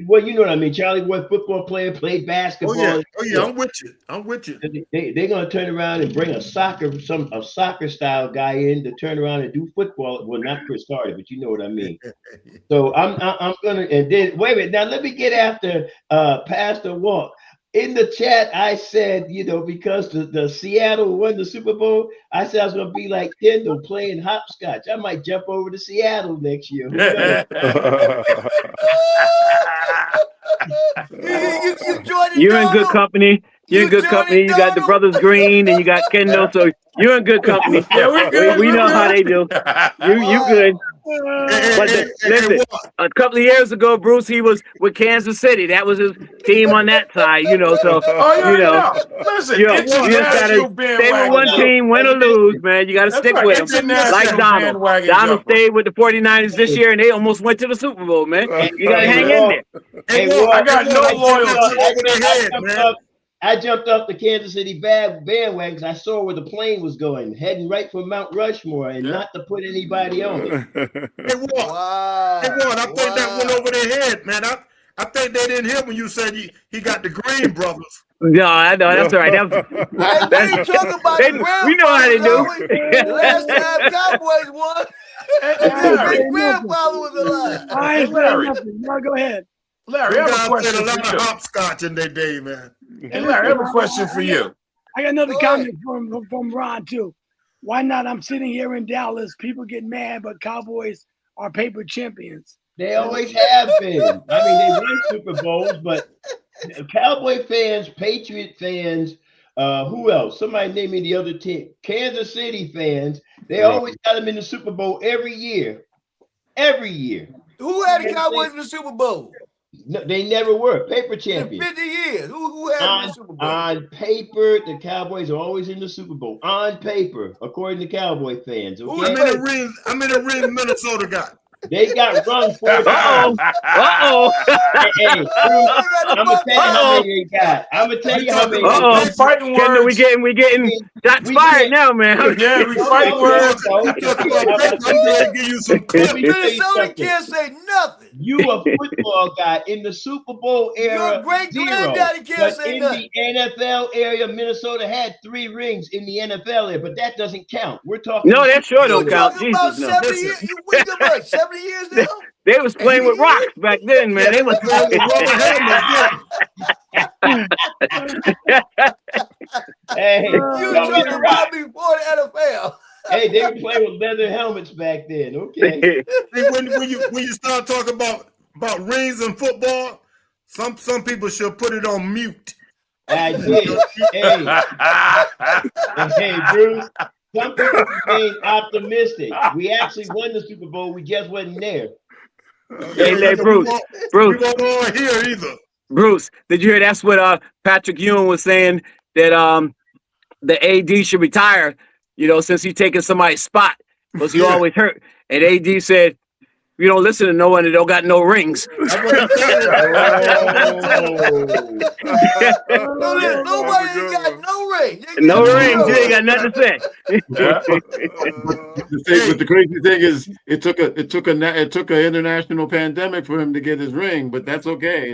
Well, you know what I mean. Charlie Ward, football player, played basketball.
Oh yeah, I'm with you.
They're gonna turn around and bring a soccer style guy in to turn around and do football. Well, not Chris Carter, but you know what I mean. So I'm gonna, and then wait a minute. Now let me get after Pastor Walk. In the chat, I said, you know, because the Seattle won the Super Bowl, I said I was going to be like Kendall playing hopscotch. I might jump over to Seattle next year.
You're in good company. You're in good company. You got the brothers Green and you got Kendall, so you're in good company.
Yeah, we're good.
We know how they do. You good. But listen, a couple of years ago, Bruce, he was with Kansas City. That was his team on that side, you know. So you know,
listen,
you just gotta stay with one team, win or lose, man. You gotta stick with them. Like Donald. Donald stayed with the 49ers this year, and they almost went to the Super Bowl, man. You gotta hang in there.
I got no loyalty.
I jumped off the Kansas City bandwagon. I saw where the plane was going, heading right for Mount Rushmore, and not to put anybody on it.
Hey, Ward, I think that went over their head, man. I think they didn't hear when you said he got the Green brothers.
No, I know. That's all right. We know how they do.
The last time Cowboys won, his grandfather was alive.
Hey, Larry. No, go ahead.
Larry, I have a question
a lot
for you.
of hopscotch in their day, man.
Hey, Larry, I have a question for you.
I got another comment from Ron, too. Why not? I'm sitting here in Dallas. People get mad, but Cowboys are paper champions.
They always have been. I mean, they won Super Bowls, but Cowboy fans, Patriot fans, who else? Somebody name me the other team. Kansas City fans, they always got them in the Super Bowl every year. Every year.
Who had the Cowboys in the Super Bowl?
No, they never were paper champions.
50 years. Who had them in the Super Bowl?
On paper, the Cowboys are always in the Super Bowl. On paper, according to Cowboy fans. Okay?
How many rings Minnesota got?
They got run 4 times.
Uh-oh.
Hey, Bruce, I'm gonna tell you how many they got. I'm gonna tell you how many.
Uh-oh.
Fighting
Kendall,
words.
we getting shots
We
fired
get-
now, man.
Yeah, we fighting words.
You talk about Chris, I'm going to give you some clips.
Let me tell you
Minnesota
something.
can't say nothing.
You a football guy in the Super Bowl era.
Your great
zero.
granddaddy can't
But
say
in
nothing.
the NFL area, Minnesota had 3 rings in the NFL area, but that doesn't count. We're talking.
No, that sure
You
don't count.
talking about
Jesus, no.
70 years? You wait a minute, 70 years now?
They was playing with rocks back then, man. They was
Playing with rubber helmets,
Hey,
You
no,
talking
you're
about
right.
before the NFL?
Hey, they were playing with leather helmets back then. Okay.
See, when you start talking about rings in football, some people should put it on mute.
I did. Hey, Bruce. Some people remain optimistic. We actually won the Super Bowl. We just wasn't there.
Hey, Bruce.
We won't all hear either.
Bruce, did you hear that's what Patrick Ewing was saying, that the AD should retire, since he's taking somebody's spot because he always hurt. And AD said, "You don't listen to no one that don't got no rings."
Nobody ain't got no ring.
No rings. You ain't got nothing to say.
But the crazy thing is, it took an international pandemic for him to get his ring, but that's okay.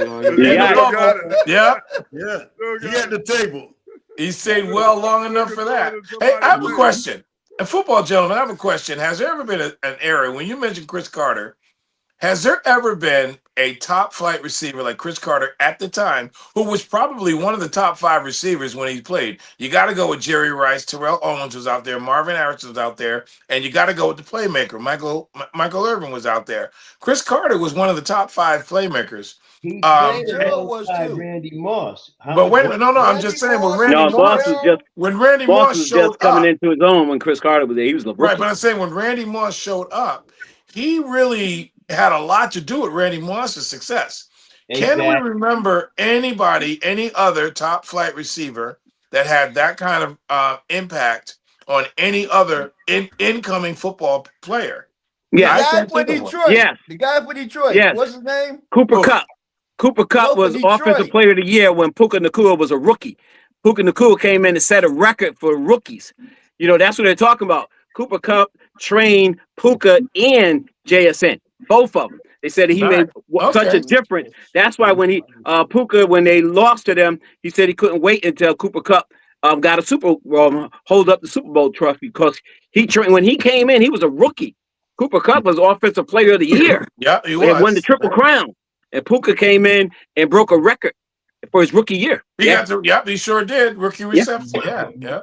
Yeah.
He at the table.
He stayed well long enough for that. Hey, I have a question. A football gentleman, I have a question. Has there ever been an era, when you mentioned Chris Carter, has there ever been a top flight receiver like Chris Carter at the time, who was probably one of the top 5 receivers when he played? You got to go with Jerry Rice, Terrell Owens was out there, Marvin Harris was out there, and you got to go with the playmaker. Michael Irvin was out there. Chris Carter was one of the top 5 playmakers.
He played
was
alongside
too.
Randy Moss.
But wait, no, I'm just saying when Randy Moss
was just coming into his own when Chris Carter was there. He was the rookie.
Right, but I'm saying when Randy Moss showed up, he really had a lot to do with Randy Moss's success.
Exactly.
Can we remember any other top flight receiver that had that kind of impact on any other incoming football player?
Yeah,
the guy for Detroit.
Yes.
The guy for Detroit.
Yes.
What's his name?
Cooper Kupp. Cooper Kupp was
Detroit.
Offensive Player of the Year when Puka Nacua was a rookie. Puka Nacua came in and set a record for rookies. That's what they're talking about. Cooper Kupp trained Puka and JSN, both of them. They said he made such a difference. That's why when Puka, when they lost to them, he said he couldn't wait until Cooper Kupp got a hold up the Super Bowl trophy, because when he came in, he was a rookie. Cooper Kupp was Offensive Player of the Year.
Yeah, he was.
And won the Triple Crown. And Puka came in and broke a record for his rookie year.
He sure did. Rookie reception. Yeah.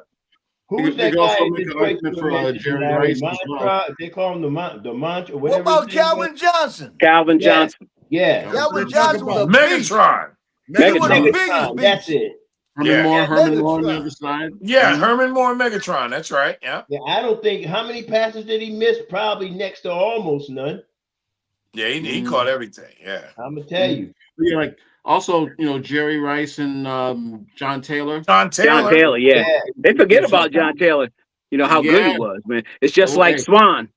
Who's that guy in Detroit
for Jerry Rice as well.
They call him the Mantra or
What
whatever.
about Calvin Johnson?
Calvin Johnson.
Yeah.
Calvin Johnson was a beast.
Megatron.
He was the
Megatron.
biggest beast.
That's it.
Herman Moore on the other side.
Yeah, Herman Moore and Megatron. That's right. Yeah.
Yeah, I don't think, how many passes did he miss? Probably next to almost none.
Yeah, he caught everything. Yeah.
I'm gonna tell you.
Yeah, like also, Jerry Rice and John Taylor.
John Taylor, yeah. They forget about John Taylor. How good he was, man. It's just like Swan.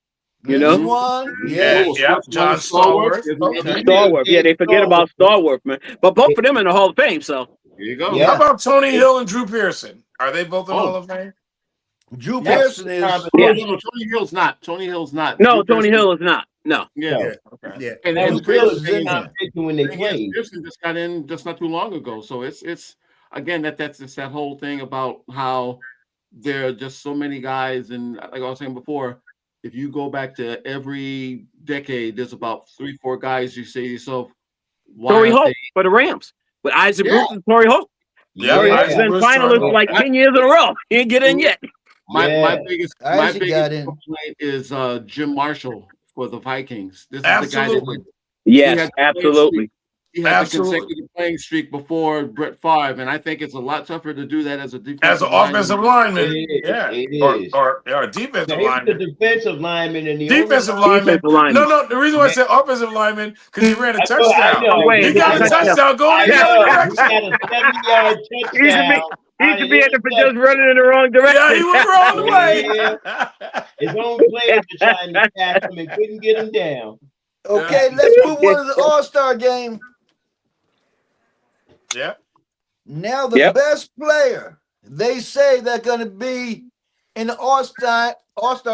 Swan,
Yeah. John Stallworth.
Stallworth, yeah. They forget about Stallworth, man. But both of them in the Hall of Fame, so.
There you go.
Yeah.
How about Tony Hill and Drew Pearson? Are they both in the Hall of Fame?
Drew Pearson is.
No, Tony Hill's not. Tony Hill's not.
No, Tony Hill is not. No.
Yeah.
Yeah.
And
Drew
Pearson
Pearson competition when they played.
Pearson just got in just not too long ago. So it's again that's that whole thing about how there are just so many guys, and like I was saying before, if you go back to every decade, there's about 3-4 guys you say to yourself, why
Torrey Holt for the Rams with Isaac Bruce and Torrey Holt. Torrey Holt's been finalist like 10 years in a row. He ain't get in yet.
My biggest complaint is Jim Marshall for the Vikings. This is the guy that
absolutely.
He had the consecutive playing streak before Brett Favre, and I think it's a lot tougher to do that as an
offensive lineman.
It is.
Or defensive lineman.
The defensive lineman and the
defensive lineman. No. The reason why I said offensive lineman because he ran a touchdown. He got a touchdown going in the other direction.
He got a 7-yard touchdown.
He used to be at the just running in the wrong direction.
Yeah, he was wrong way.
His own players were trying to catch him and couldn't get him down.
Okay, let's move on to the All-Star game.
Yeah.
Now the best player they say they're going to be in the All-Star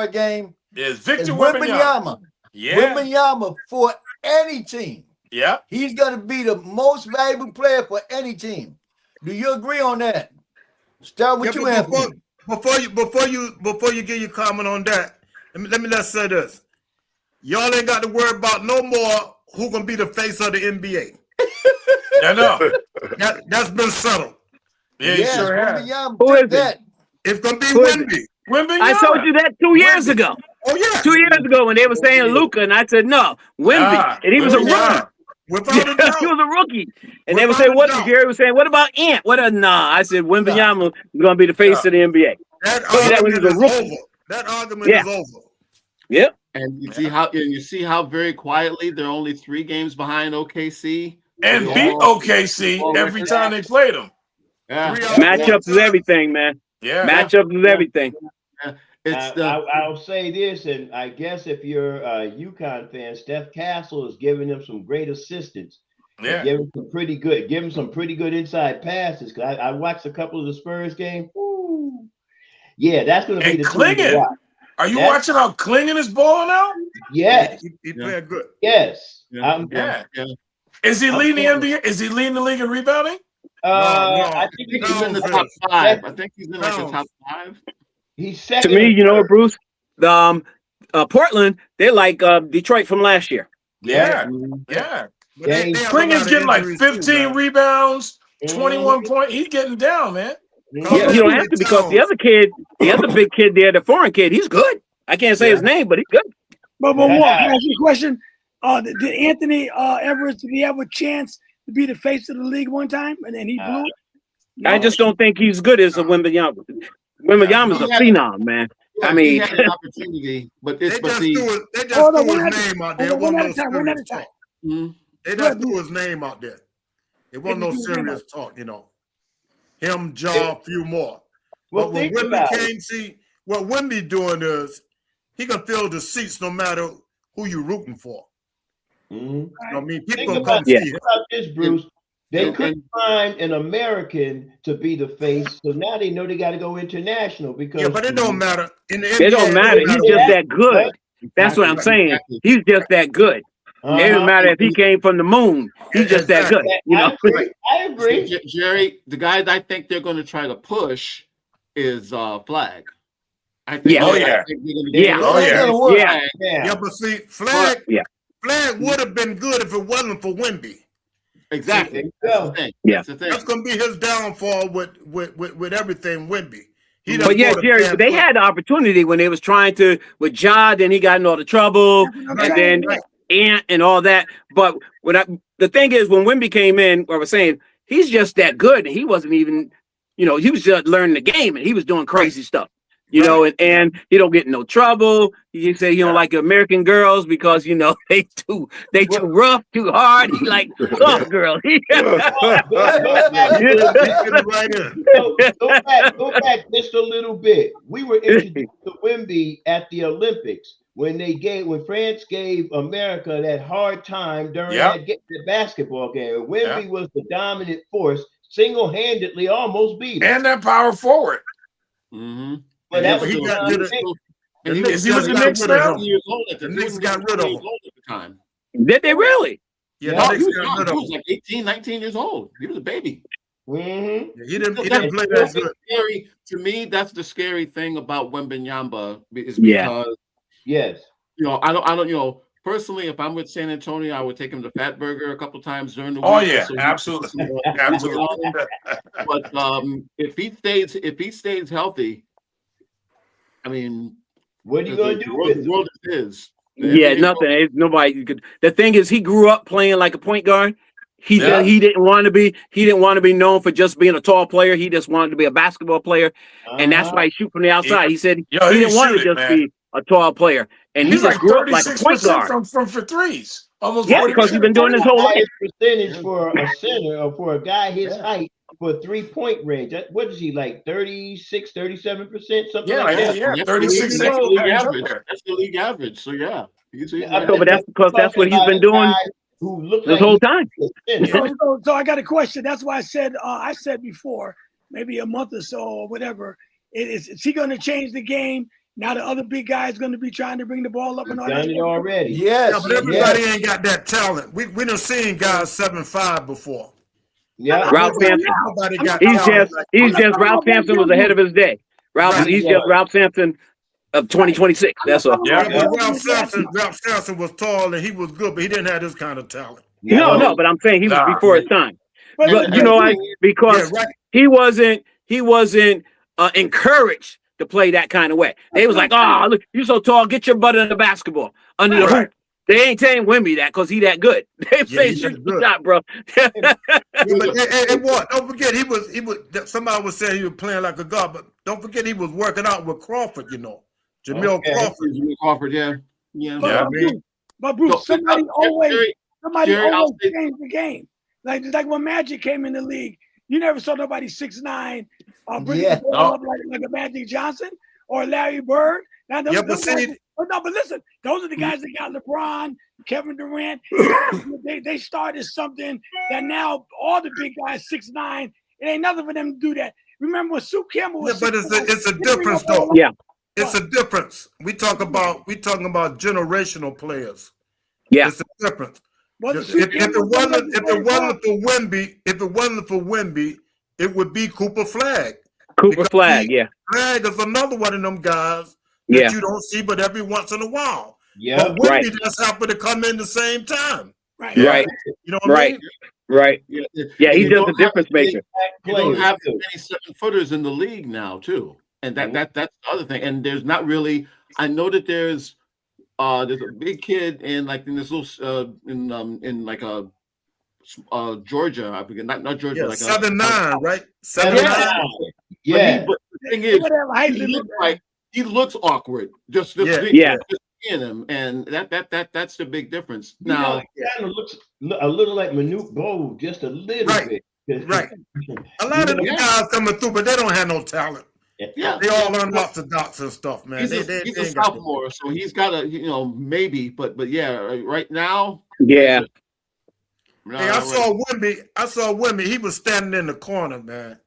game
is Victor
Wembanyama.
Yeah.
Wembanyama for any team.
Yeah.
He's going to be the most valuable player for any team. Do you agree on that? Start with you, Anthony.
Before you give your comment on that, let me say this. Y'all ain't got to worry about no more who gonna be the face of the NBA.
No.
That's been settled.
Yeah, sure has.
Who is it?
It's gonna be Wemby.
I told you that 2 years ago.
Oh yeah.
2 years ago when they were saying Luka, and I said no, Wemby, and he was a rookie.
Without a doubt.
He was a rookie. And they were saying, what? Jerry was saying, what about Ant? Nah, I said Wembanyama is going to be the face of the NBA.
That argument is over. That argument is over.
Yep.
And you see how very quietly they're only 3 games behind OKC.
And beat OKC every time they played them.
Yeah.
Matchups is everything, man.
Yeah.
Matchups is everything.
I'll say this, and I guess if you're a UConn fan, Steph Castle is giving them some great assistance.
Yeah,
give him some pretty good inside passes. Cause I watched a couple of the Spurs games. Yeah, that's going to be the
Clingan. Are you watching how Clingan is balling out?
Yes,
he played good.
Yes,
yeah. Is he leading the NBA? Is he leading the league in rebounding?
No. I think he's in the top 5. I think he's in like the top 5.
He's second.
To me, you know, Bruce, the Portland, they're like Detroit from last year.
Yeah. Clingan's getting like 15 rebounds, 21 points. He's getting down, man.
Yeah, you don't have to, because the other big kid there, the foreign kid, he's good. I can't say his name, but he's good.
But can I ask you a question? Did Anthony Edwards, did he have a chance to be the face of the league one time, and then he blew it? No.
I just don't think he's good as a Wembanyama. Wembanyama's a phenom, man. I mean,
he had an opportunity, but
they just threw his name out there.
One at a time.
They just threw his name out there. It wasn't no serious talk, you know. Him, Ja, a few more.
Well,
but when Wemby came, see, what Wemby doing is he can fill the seats no matter who you rooting for. I mean, people come see him.
Think about this, Bruce. They couldn't find an American to be the face, so now they know they got to go international because.
But it don't matter. In the NBA,
it don't matter. He's just that good. That's what I'm saying. He's just that good. It doesn't matter if he came from the moon. He's just that good. You know.
I agree.
Jerry, the guy I think they're going to try to push is Flag. I think.
Yeah, but see, Flag would have been good if it wasn't for Wemby.
Exactly.
That's going to be his downfall with everything Wemby.
But yeah, Jerry, they had the opportunity when they was trying to with Ja, then he got in all the trouble, and then Ant and all that. But the thing is, when Wemby came in, I was saying he's just that good, and he wasn't even, he was just learning the game, and he was doing crazy stuff. You know, and he don't get in no trouble. He say he don't like American girls because they too rough, too hard. He like soft girls.
Go back just a little bit. We were introduced to Wemby at the Olympics when France gave America that hard time during that basketball game. Wemby was the dominant force, single-handedly almost beat him.
And that power forward.
But
he got rid of
the
Knicks got rid of him.
Did they really?
Yeah,
he was like 18, 19 years old. He was a baby.
He didn't play that good.
Scary. To me, that's the scary thing about Wembanyama is because I don't personally, if I'm with San Antonio, I would take him to Fat Burger a couple times during the week.
Oh yeah, absolutely.
But if he stays healthy, I mean,
what are you going to do with
the world is?
Yeah, nothing. Nobody could. The thing is, he grew up playing like a point guard. He didn't want to be. He didn't want to be known for just being a tall player. He just wanted to be a basketball player, and that's why he shoot from the outside. He said he didn't want to just be a tall player, and he
He's
just
like
grew up like a point
36%
guard.
from for threes. Almost
Yeah,
40%.
because he's been doing this whole life.
Highest percentage for a center or for a guy his height for 3-point range. What is he like? 36, 37%, something
Yeah,
like that.
yeah.
That's
36.
the league
He's up
average.
there.
That's the league average. So yeah, he's
Yeah,
So, but that's because that's what he's been doing
who looks
this
like
whole time.
So I got a question. That's why I said before, maybe a month or so or whatever. Is he going to change the game? Now the other big guy is going to be trying to bring the ball up and all
done
that.
it already.
Yes.
Yeah, but everybody ain't got that talent. We done seen guys 7'5" before.
Yeah.
Ralph Sampson.
Nobody got
He's
talent.
just Ralph Sampson was ahead of his day. He's just Ralph Sampson of 2026. That's all.
Yeah, but Ralph Sampson was tall and he was good, but he didn't have this kind of talent.
No, but I'm saying he was before his time. But you know, because he wasn't encouraged to play that kind of way. They was like, "Oh, look, you so tall, get your butt in the basketball under the hoop." They ain't saying Wemby that because he that good. They say shoot the shot, bro.
Yeah, but what? Don't forget he was. Somebody was saying he was playing like a god, but don't forget he was working out with Crawford. You know, Jamil
Crawford. Yeah.
But Bruce, somebody always changed the game. Like when Magic came in the league, you never saw nobody 6'9" bring the ball up like a Magic Johnson or Larry Bird. Now, but listen, those are the guys that got LeBron, Kevin Durant. they started something that now all the big guys 6'9". It ain't nothing for them to do that. Remember when Sue Campbell was?
Yeah, but it's a difference though.
Yeah,
it's a difference. We talking about generational players.
Yeah,
it's a difference.
Well,
if it wasn't for Wemby, it would be Cooper Flagg.
Flagg, yeah.
Flagg is another one of them guys that you don't see but every once in a while.
Yeah,
but Wemby just happened to come in the same time.
Right.
You know what I mean?
Right. Yeah, he's just a difference maker.
You don't have many 7-footers in the league now, too, and that's the other thing. And there's not really. I know that there's a big kid in this little in like a Georgia. I forget, not Georgia,
yeah,
like
7'9", right? 7'9".
Yeah.
But the thing is, he looks awkward. Just seeing him, and that's the big difference. Now,
he kind of looks a little like Manute Bol, just a little bit.
Right. A lot of guys coming through, but they don't have no talent.
Yeah,
they all unorthodox and stuff, man.
He's a sophomore, so he's got a maybe, but yeah, right now,
yeah.
Hey, I saw Wemby. He was standing in the corner, man,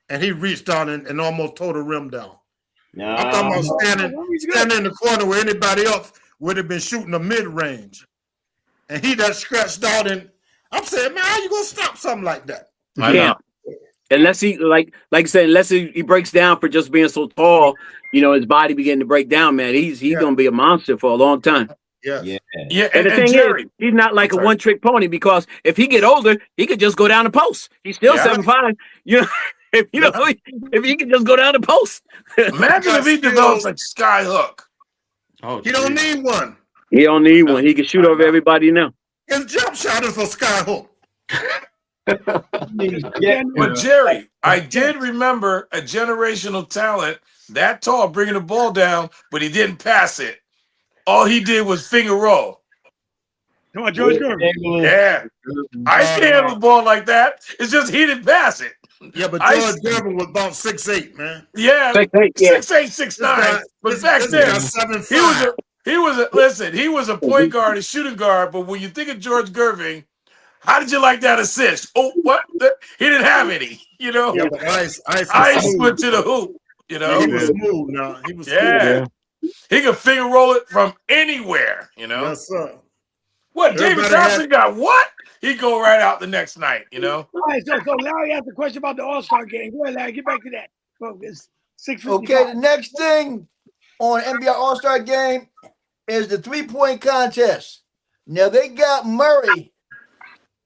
and he reached out and almost tore the rim down.
No.
I'm talking about standing in the corner where anybody else would have been shooting a mid-range. And he just scratched out, and I'm saying, man, how you gonna stop something like that?
I know. Unless he like I said, unless he breaks down for just being so tall, his body beginning to break down, man. He's gonna be a monster for a long time.
Yeah.
And the thing is, he's not like a one-trick pony, because if he get older, he could just go down the post. He's still 7'5". If he can just go down the post.
Imagine if he develops like sky hook.
Oh,
he don't need one.
He don't need one. He can shoot over everybody now.
His jump shot is a sky hook.
But Jerry, I did remember a generational talent that tall bringing the ball down, but he didn't pass it. All he did was finger roll.
Come on, George Gervin.
Yeah, I can handle the ball like that. It's just he didn't pass it.
Yeah, but George Gervin was about 6'8", man.
Yeah, 6'8", 6'9". But back then, he was a point guard, a shooting guard. But when you think of George Gervin, how did you like that assist? Oh, what? He didn't have any.
Yeah, but Ice
went to the hoop.
He was smooth now. He was smooth.
Yeah. He could finger roll it from anywhere.
Yes, sir.
What? David Johnson got what? He go right out the next night.
All right, so Larry asked a question about the All-Star game. Go ahead, Larry. Get back to that. It's 6:55.
Okay, the next thing on NBA All-Star game is the three-point contest. Now they got Murray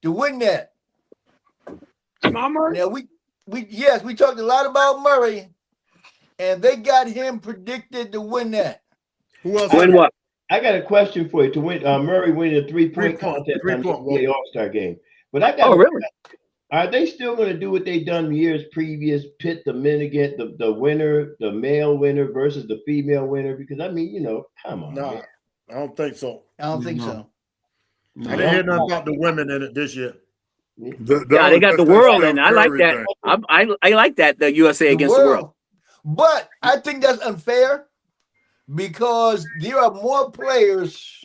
to win that.
Murray?
Now we talked a lot about Murray, and they got him predicted to win that.
Who else?
Win what?
I got a question for you. To win, Murray winning a three-point contest on the NBA All-Star game. But I got.
Really?
Are they still going to do what they've done years previous? Pit the men against the winner, the male winner versus the female winner? Because come on.
No. I don't think so.
I don't think so.
I didn't hear nothing about the women in it this year.
Yeah, they got the world in. I like that. I like that, the USA against the world.
But I think that's unfair because there are more players.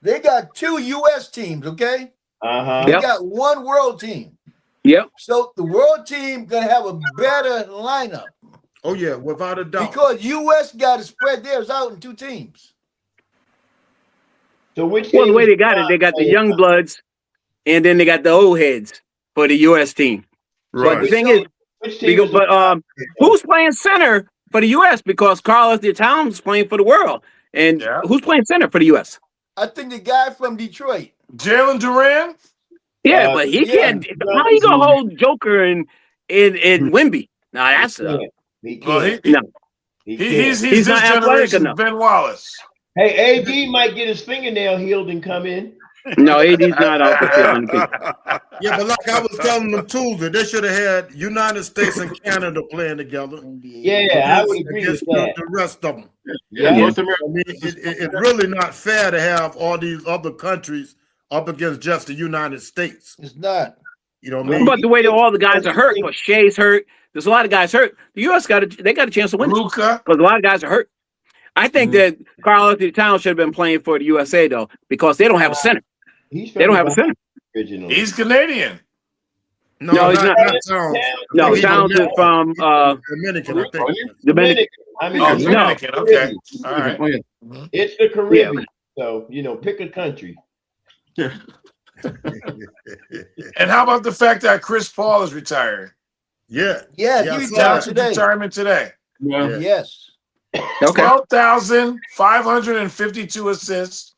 They got 2 U.S. teams, okay? They got 1 world team.
Yep.
So the world team gonna have a better lineup.
Oh yeah, without a doubt.
Because U.S. got to spread theirs out in 2 teams.
So which
the way they got it, they got the young bloods, and then they got the old heads for the U.S. team. Right. But the thing is, who's playing center for the U.S. because Karl Anthony Towns is playing for the world, and who's playing center for the U.S.?
I think the guy from Detroit,
Jalen Duran.
Yeah, but he can't. How you gonna hold Joker in Wemby? Now that's
he's this
not
generation's Ben Wallace.
Hey, AD might get his fingernail healed and come in.
No, AD's not out there.
Yeah, but like I was telling them Tuesday, they should have had United States and Canada playing together.
Yeah, I would agree with that.
The rest of them.
Yeah.
I mean, it's really not fair to have all these other countries up against just the United States.
It's not.
You know what I mean?
But the way that all the guys are hurt, but Shea's hurt. There's a lot of guys hurt. The U.S. got a chance to win because a lot of guys are hurt. I think that Karl Anthony Towns should have been playing for the USA though because they don't have a center. They don't have a center.
He's Canadian.
No, he's not.
Towns.
No, Towns is from
Dominican, I think.
Dominican.
Dominican. Okay. All right.
It's the Caribbean. So, pick a country.
And how about the fact that Chris Paul is retiring?
Yeah, he retired today.
Retirement today.
Yeah. Yes.
Okay.
12,552 assists,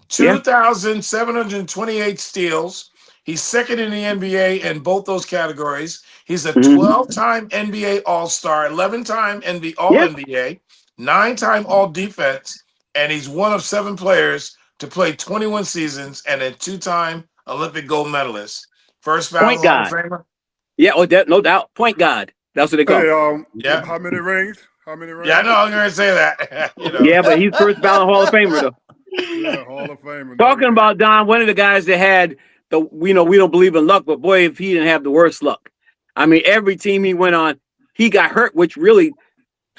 2,728 steals. He's second in the NBA in both those categories. He's a 12-time NBA All-Star, 11-time All-NBA, 9-time All-Defense, and he's one of 7 players to play 21 seasons and a 2-time Olympic gold medalist. First ballot Hall of Famer.
Yeah, no doubt. Point guard. That's what they call him.
How many rings?
Yeah, I know. I'm going to say that.
Yeah, but he's first ballot Hall of Famer, though.
Yeah, Hall of Famer.
Talking about Don, one of the guys that had we don't believe in luck, but boy, if he didn't have the worst luck. I mean, every team he went on, he got hurt, which really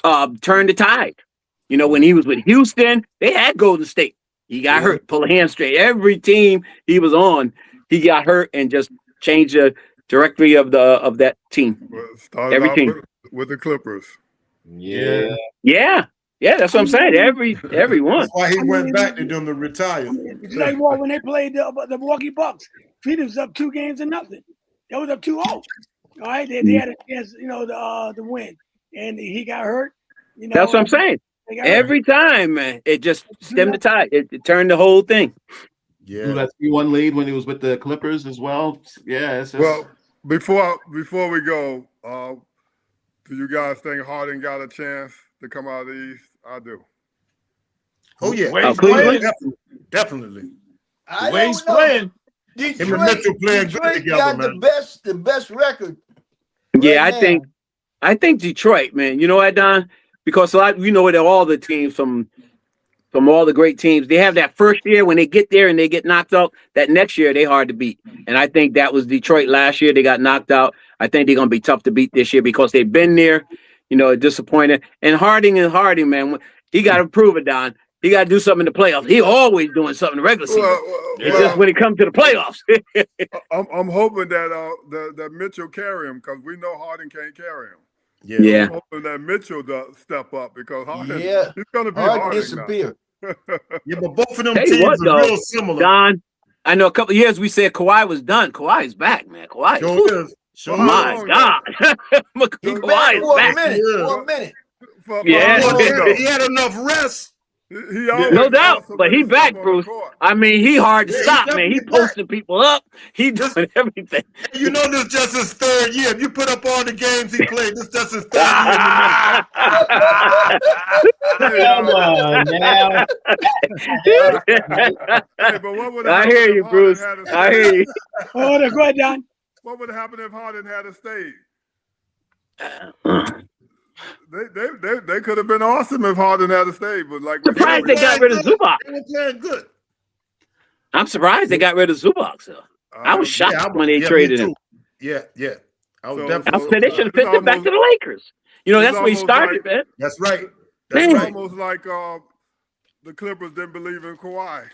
turned the tide. When he was with Houston, they had Golden State. He got hurt, pulled a hamstring. Every team he was on, he got hurt and just changed the directory of that team. Every team
with the Clippers.
Yeah.
That's what I'm saying. Everyone.
That's why he went back to them to retire.
It's like when they played the Milwaukee Bucks. Phoenix was up 2-0. They was up 2-0. All right, they had a chance, to win, and he got hurt.
That's what I'm saying. Every time, man, it just stemmed the tide. It turned the whole thing.
Yeah, that 3-1 lead when he was with the Clippers as well. Yeah.
Well, before we go, do you guys think Harden got a chance to come out of the East? I do.
Oh yeah, definitely.
I don't know.
Playing.
Detroit got the best record.
Yeah, I think Detroit, man. You know what, Don? Because that all the teams from all the great teams, they have that first year when they get there and they get knocked out. That next year they hard to beat, and I think that was Detroit last year. They got knocked out. I think they're gonna be tough to beat this year because they've been there. Disappointed. And Harding, man. He got to prove it, Don. He got to do something in the playoffs. He always doing something in the regular season. It's just when it comes to the playoffs.
I'm hoping that Mitchell carry him because we know Harden can't carry him.
Yeah.
I'm hoping that Mitchell does step up because Harden, he's going to be
Harden disappear.
Yeah, but both of them teams are real similar.
Don, I know a couple of years we said Kawhi was done. Kawhi's back, man. Kawhi.
Sure
my God. Kawhi is back.
For a minute.
He had enough rest.
No doubt, but he back, Bruce. I mean, he hard to stop, man. He posting people up. He doing everything.
This just his 3rd year. If you put up all the games he played, this just his 3rd year.
Come on now.
I hear you, Bruce. I hear you.
Oh, go ahead, Don.
What would happen if Harden had stayed? They could have been awesome if Harden had stayed, but like we
Surprised they got rid of Zubac.
They were playing good.
I'm surprised they got rid of Zubac. So I was shocked when they traded him.
Yeah. I was
So-
definitely.
I said they should have picked it back to the Lakers. You know,
it's
that's where he
almost
started,
like-
man.
That's right.
Man.
It's almost like the Clippers didn't believe in Kawhi.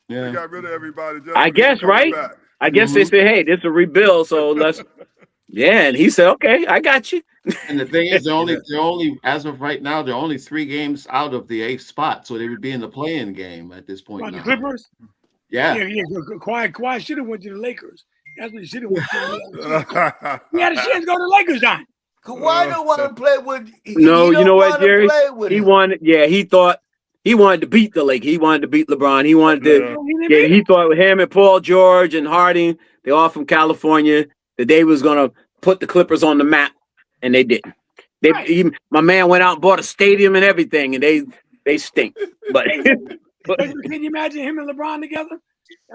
They
Yeah.
got rid of everybody. Just
I
to keep
guess,
coming
right?
back.
I guess they said, hey, this is a rebuild, so let's. Yeah, and he said, okay, I got you.
And the thing is, they're only as of right now, they're only 3 games out of the 8th spot, so they would be in the play-in game at this point.
About the
Now.
Clippers?
Yeah.
Yeah. Kawhi should have went to the Lakers. That's what he should have went to. He had a chance to go to the Lakers, Don.
Kawhi don't want to play with.
No,
he
you know
don't
what,
wanna
Jerry?
play with
He
him.
wanted. Yeah, he thought he wanted to beat the Lakers. He wanted to beat LeBron. He wanted to.
Yeah.
Yeah, he thought with him and Paul George and Harding, they all from California, that they was gonna put the Clippers on the map, and they didn't. My man went out and bought a stadium and everything, and they stink. But
Can you imagine him and LeBron together?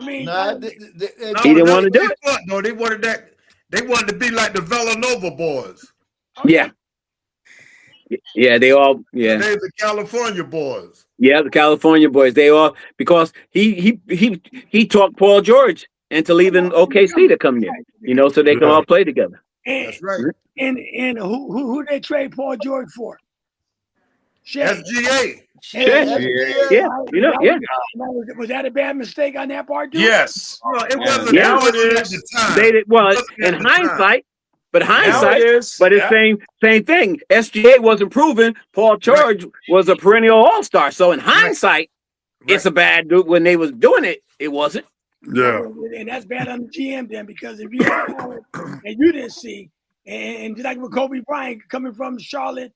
I mean,
Nah,
he didn't want to do it.
No, they wanted that. They wanted to be like the Villanova boys.
Yeah, they all. Yeah,
They're the California boys.
yeah, the California boys. They all because he talked Paul George into leaving OKC to come there. You know, so they can all play together.
That's right.
And who they trade Paul George for? Shea.
SGA.
Yeah, you know, yeah.
Was that a bad mistake on that part, dude?
Yes.
No, it wasn't.
Yeah.
It wasn't at the time.
They did well
It wasn't
in
at the time.
hindsight. But
Now
hindsight,
it is.
but it's
Yeah.
same thing. SGA wasn't proven. Paul George was a perennial all-star. So in hindsight, it's a bad dude. When they was doing it, it wasn't.
Yeah.
And that's bad on the GM then, because if you had talent and you didn't see, and just like with Kobe Bryant coming from Charlotte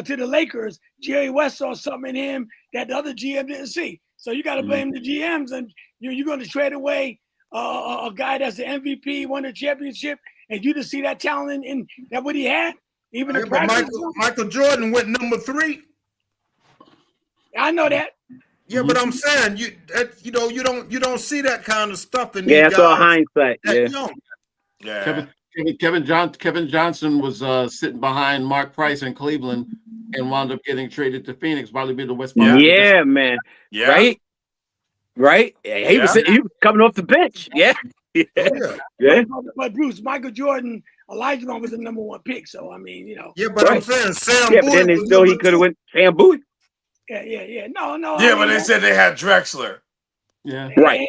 to the Lakers, Jerry West saw something in him that the other GM didn't see. So you got to blame the GMs, and you're going to trade away a guy that's the MVP, won a championship, and you didn't see that talent in that what he had. Even the practice.
Michael Jordan went number 3.
I know that.
Yeah, but I'm saying you don't see that kind of stuff in these
Yeah, that's all
guys
hindsight.
that
Yeah.
young.
Yeah.
Kevin Johnson was sitting behind Mark Price in Cleveland and wound up getting traded to Phoenix, probably be the West.
Yeah, man.
Yeah.
Right. Yeah, he was coming off the bench. Yeah. Yeah.
But Bruce, Michael Jordan, Elijah was the number 1 pick. So I mean,
Yeah, but I'm saying Sam
Yeah, but then
Bowie was
still he
number
could have
2.
went Sam Bowie.
Yeah. No.
Yeah, but they said they had Drexler.
Yeah.
Right.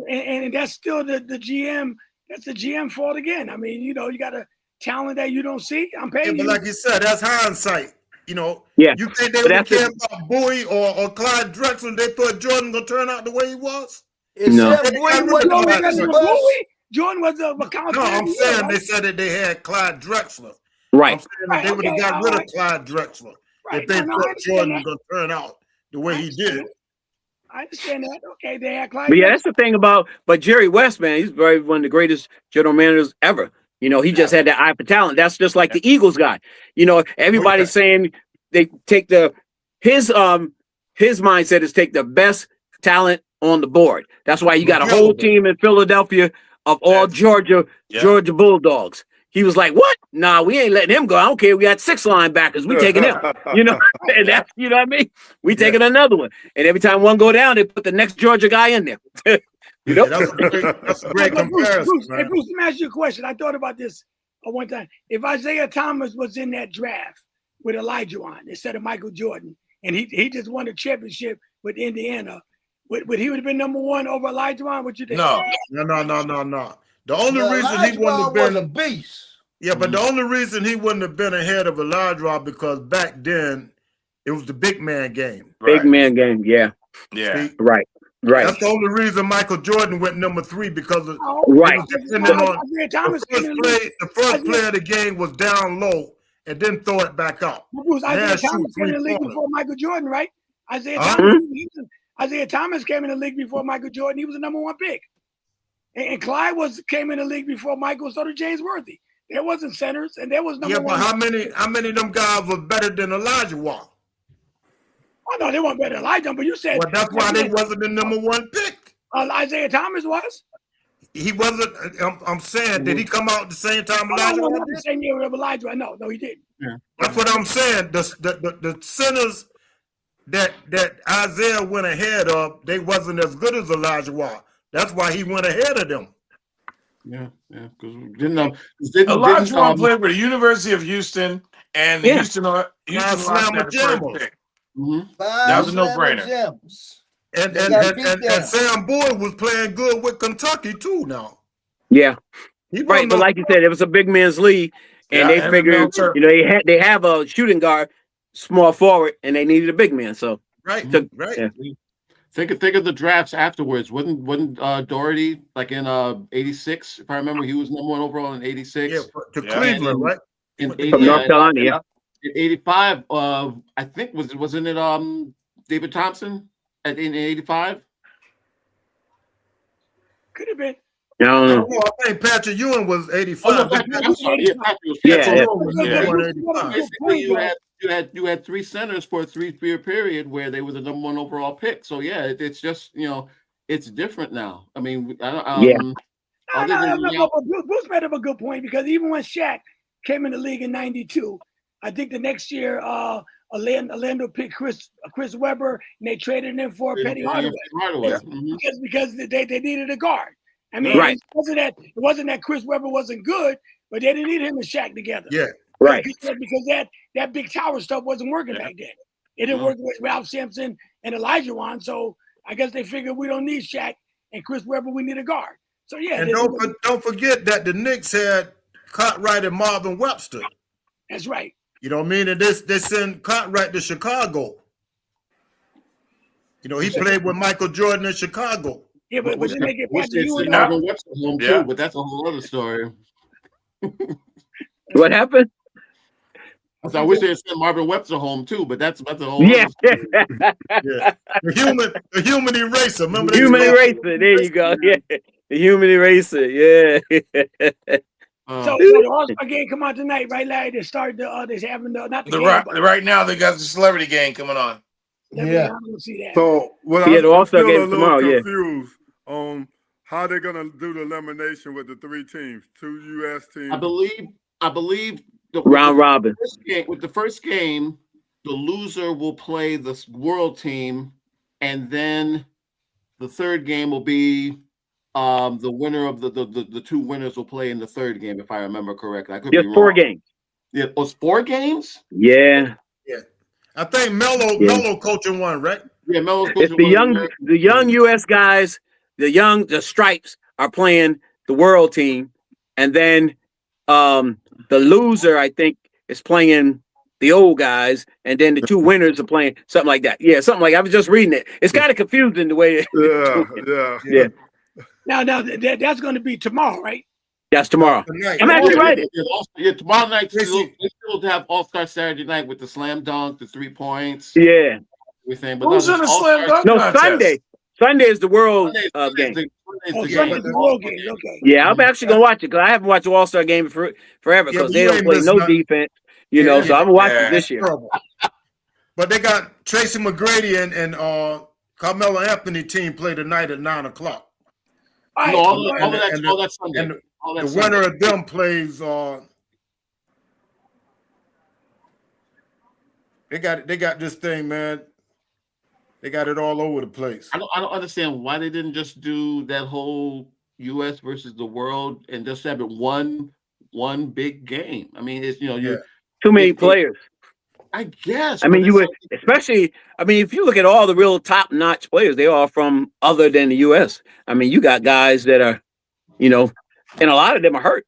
And that's still the GM. That's the GM fault again. I mean, you got a talent that you don't see. I'm
Yeah,
paying
but
you.
like you said, that's hindsight.
Yeah.
You think they
But
would
that's
care about Bowie or Clyde Drexler? They thought Jordan gonna turn out the way he was.
No.
Sam Bowie wasn't the best.
Jordan was a
No, I'm saying they said that they had Clyde Drexler. I'm
Right.
saying that they would have got rid of Clyde Drexler if they thought Jordan was gonna turn out the way he did.
I understand that. Okay, they had Clyde.
But yeah, that's the thing but Jerry West, man, he's probably one of the greatest general managers ever. You know, he just had that eye for talent. That's just like the Eagles guy. You know, everybody's saying they take his mindset is take the best talent on the board. That's why you got a whole team in Philadelphia of all Georgia Bulldogs. He was like, "What? Nah, we ain't letting him go. I don't care. We got 6 linebackers. We taking him. You know, and that's you know what I mean. We taking another one. And every time one go down, they put the next Georgia guy in there. You know,
That's a great comparison.
Bruce,
Man.
hey, Bruce, let me ask you a question. I thought about this one time. If Isaiah Thomas was in that draft with Elijah on instead of Michael Jordan, and he just won a championship with Indiana, would he would have been number 1 over Elijah on? What you think?
No.
The only reason he wouldn't have
was
been
a beast.
Yeah, but the only reason he wouldn't have been ahead of Elijah because back then it was the big man game.
big man game. Yeah.
Yeah.
See?
Right. Right.
That's the only reason Michael Jordan went number 3 because of
Right.
it was depending on
Isaiah Thomas
the first play of the game was down low and then throw it back up.
Bruce, Isaiah
Now
Thomas
shoot
came in the league
3-pointer.
before Michael Jordan, right? Isaiah
Huh?
Thomas came in the league before Michael Jordan. He was the number 1 pick. And Clyde came in the league before Michael, so did James Worthy. There wasn't centers, and there was number 1.
But how many of them guys were better than Elijah was?
Oh no, they weren't better than Elijah, but you said
Well, that's why they wasn't the number 1 pick.
Isaiah Thomas was.
He wasn't. I'm saying, did he come out at the same time
Oh,
Elijah
no,
was?
not the same year with Elijah. No, he didn't.
That's what I'm saying. The centers that Isaiah went ahead of, they wasn't as good as Elijah Watt. That's why he went ahead of them.
Yeah, because
Elijah played for the University of Houston, and Houston lost that first pick. That was a no-brainer.
And Sam Boyd was playing good with Kentucky too. Now,
yeah, right. But like you said, it was a big man's league, and they figured, they have a shooting guard, small forward, and they needed a big man. So
right.
Yeah. Think of the drafts afterwards. Wasn't Doherty like in '86? If I remember, he was #1 overall in '86.
Yeah, to Cleveland, right?
From North Carolina, yeah.
In '85, I think wasn't it David Thompson in '85?
Could have been.
I don't know.
I think Patrick Ewing was '85.
Oh, no, I'm sorry. Yeah, Basically, you had three centers for a 3-year period where they were the #1 overall pick. So yeah, it's just it's different now. I mean,
Bruce made up a good point, because even when Shaq came in the league in '92, I think the next year Orlando picked Chris Webber, and they traded him for Penny Hardaway. Because they needed a guard. I mean, it wasn't that Chris Webber wasn't good, but they didn't need him and Shaq together.
Yeah. Right.
Because that big tower stuff wasn't working back then. It didn't work with Ralph Sampson and Elijah Wan. So I guess they figured we don't need Shaq and Chris Webber, we need a guard. So yeah.
And don't forget that the Knicks had Cartwright and Marvin Webster.
That's right.
You know what I mean? And they send Cartwright to Chicago. He played with Michael Jordan in Chicago.
Yeah, but then they get back to you
Marvin Webster home too, but that's a whole other story.
What happened?
I wish they had sent Marvin Webster home too, but that's a whole
other story.
The human eraser. Remember
the human eraser. There you go. Yeah, the human eraser. Yeah.
So the All-Star game come on tonight, right, Larry? They start they having not the game,
right now they got the celebrity game coming on.
Yeah. I don't see that.
So
the All-Star game tomorrow.
Confused on how they're gonna do the elimination with the 3 teams, 2 U.S. teams.
I believe
round robin.
With the first game, the loser will play the world team, and then the third game will be the winner of the 2 winners will play in the third game, if I remember correctly. I could be wrong.
4 games.
Yeah, it was 4 games.
Yeah.
I think Melo coaching one, right?
Yeah, Melo's coaching
it's the young U.S. guys. The Stripes are playing the world team, and then the loser, I think, is playing the old guys, and then the 2 winners are playing something like that. Yeah, something like I was just reading it. It's kind of confusing the way. Yeah.
Now that's going to be tomorrow, right?
That's tomorrow. I'm actually right.
Yeah, tomorrow night they still have All-Star Saturday night with the slam dunk, the 3 points.
Yeah.
Everything.
But who's in the slam dunk?
No, contest? Sunday is the world game.
Sunday's the world game. Okay.
Yeah, I'm actually gonna watch it because I haven't watched the All-Star game forever because they don't play no defense. So I'm gonna watch it this year.
But they got Tracy McGrady and Carmelo Anthony team play tonight at 9:00.
All that's Sunday.
And the winner of them plays. They got this thing, man. They got it all over the place.
I don't understand why they didn't just do that whole U.S. versus the world and just have it one big game. I mean, it's
too many players.
I guess.
I mean, you would especially. I mean, if you look at all the real top-notch players, they are from other than the U.S. I mean, you got guys that are, and a lot of them are hurt.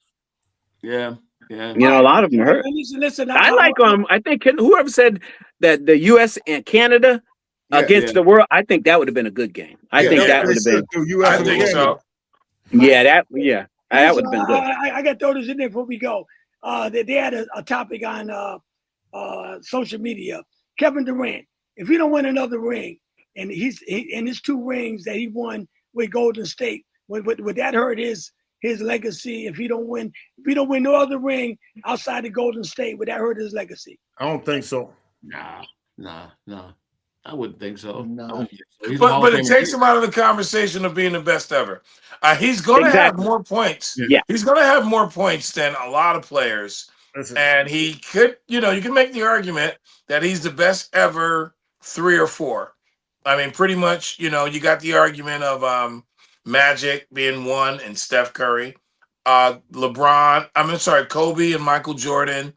Yeah.
A lot of them are hurt.
Listen.
I like I think whoever said that the U.S. and Canada against the world, I think that would have been a good game. I think that would have been.
I think so.
That would have been good.
I got to throw this in there before we go. They had a topic on social media. Kevin Durant, if he don't win another ring, and he's in his 2 rings that he won with Golden State, would that hurt his legacy? If he don't win no other ring outside of Golden State, would that hurt his legacy?
I don't think so.
Nah. I wouldn't think so.
No.
But it takes him out of the conversation of being the best ever. He's going to have more points.
Yeah.
He's going to have more points than a lot of players. And he could, you can make the argument that he's the best ever 3 or 4. I mean, pretty much, you got the argument of Magic being 1 and Steph Curry. Kobe and Michael Jordan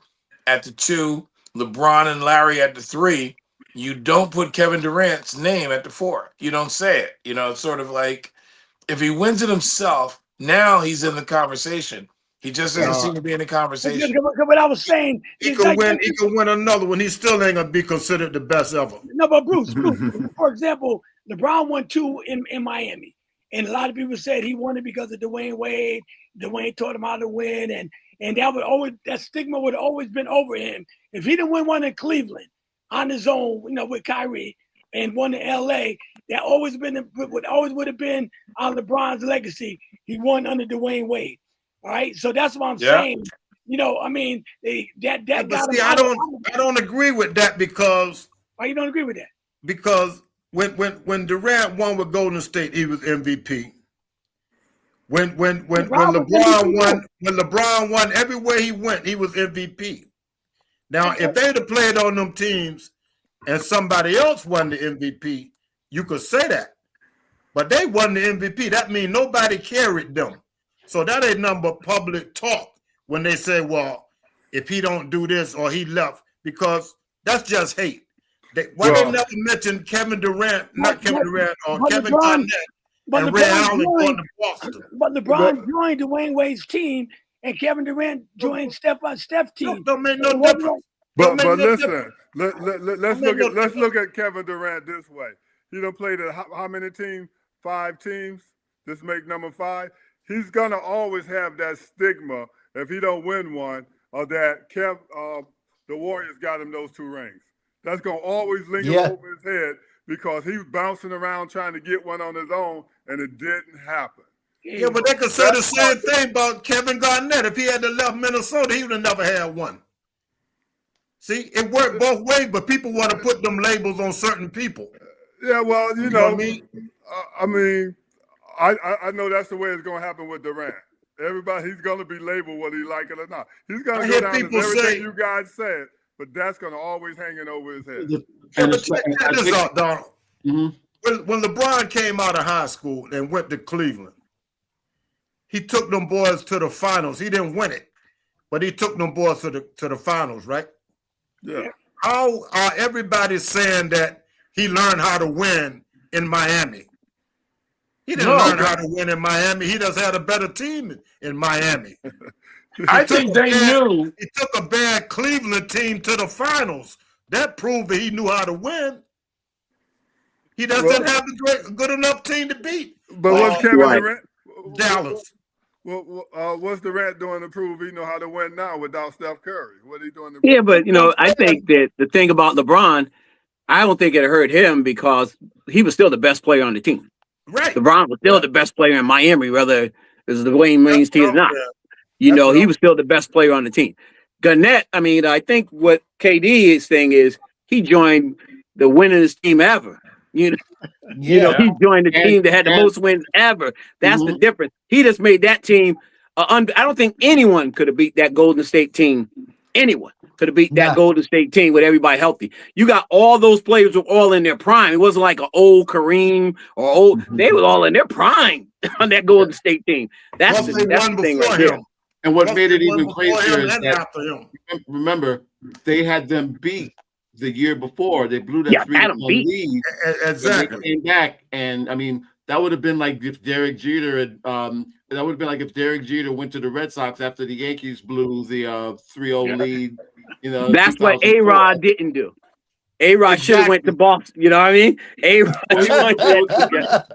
at the 2, LeBron and Larry at the 3. You don't put Kevin Durant's name at the 4. You don't say it. It's sort of like if he wins it himself, now he's in the conversation. He just doesn't seem to be in the conversation.
What I was saying,
he could win another one. He still ain't gonna be considered the best ever.
No, but Bruce, for example, LeBron won 2 in Miami, and a lot of people said he won it because of Dwayne Wade. Dwayne taught him how to win, and that stigma would have always been over him. If he didn't win one in Cleveland on his own, with Kyrie, and one in LA, that would have been on LeBron's legacy. He won under Dwayne Wade. All right, so that's what I'm saying. I mean, that got him.
I don't agree with that because.
Why you don't agree with that?
Because when Durant won with Golden State, he was MVP. When LeBron won everywhere he went, he was MVP. Now, if they'd have played on them teams and somebody else won the MVP, you could say that. But they won the MVP. That means nobody carried them. So that ain't nothing but public talk when they say, well, if he don't do this or he left, because that's just hate. They never mentioned Kevin Durant, Kevin Garnett, and Ray Allen going to Boston.
But LeBron joined Dwayne Wade's team, and Kevin Durant joined Steph's team.
Don't make no difference.
But listen, let's look at Kevin Durant this way. He done played at how many teams? 5 teams. This make number 5. He's gonna always have that stigma if he don't win one, or that the Warriors got him those 2 rings. That's gonna always linger over his head because he was bouncing around trying to get one on his own, and it didn't happen.
Yeah, but they could say the same thing about Kevin Garnett. If he had left Minnesota, he would have never had one. See, it worked both ways, but people want to put them labels on certain people.
Yeah, well,
you know what I mean?
I mean, I know that's the way it's going to happen with Durant. Everybody, he's going to be labeled whether he like it or not. He's going to go down as everything you guys said, but that's going to always hanging over his head.
Yeah, but check this out, Donald. When LeBron came out of high school and went to Cleveland, he took them boys to the finals. He didn't win it, but he took them boys to the finals, right?
Yeah.
How are everybody saying that he learned how to win in Miami? He didn't learn how to win in Miami. He just had a better team in Miami.
I think they knew.
He took a bad Cleveland team to the finals. That proved that he knew how to win. He just didn't have a good enough team to beat.
But what's Kevin Durant?
Dallas.
What's Durant doing to prove he know how to win now without Steph Curry? What are he doing?
Yeah, but I think that the thing about LeBron, I don't think it hurt him because he was still the best player on the team.
Right.
LeBron was still the best player in Miami, whether it was the Dwayne Wade's team or not. He was still the best player on the team. Garnett, I mean, I think what KD's thing is he joined the winningest team ever. He joined the team that had the most wins ever. That's the difference. He just made that team. I don't think anyone could have beat that Golden State team. Anyone could have beat that Golden State team with everybody healthy. You got all those players were all in their prime. It wasn't like an old Kareem or old. They were all in their prime on that Golden State team. That's the thing right there.
And what made it even crazier is that, remember, they had them beat the year before. They blew that 3-1 lead.
Exactly.
They came back, and I mean, that would have been like if Derek Jeter had. That would have been like if Derek Jeter went to the Red Sox after the Yankees blew the 3-0 lead.
That's what A-Rod didn't do. A-Rod should have went to Boston. You know what I mean? A-Rod.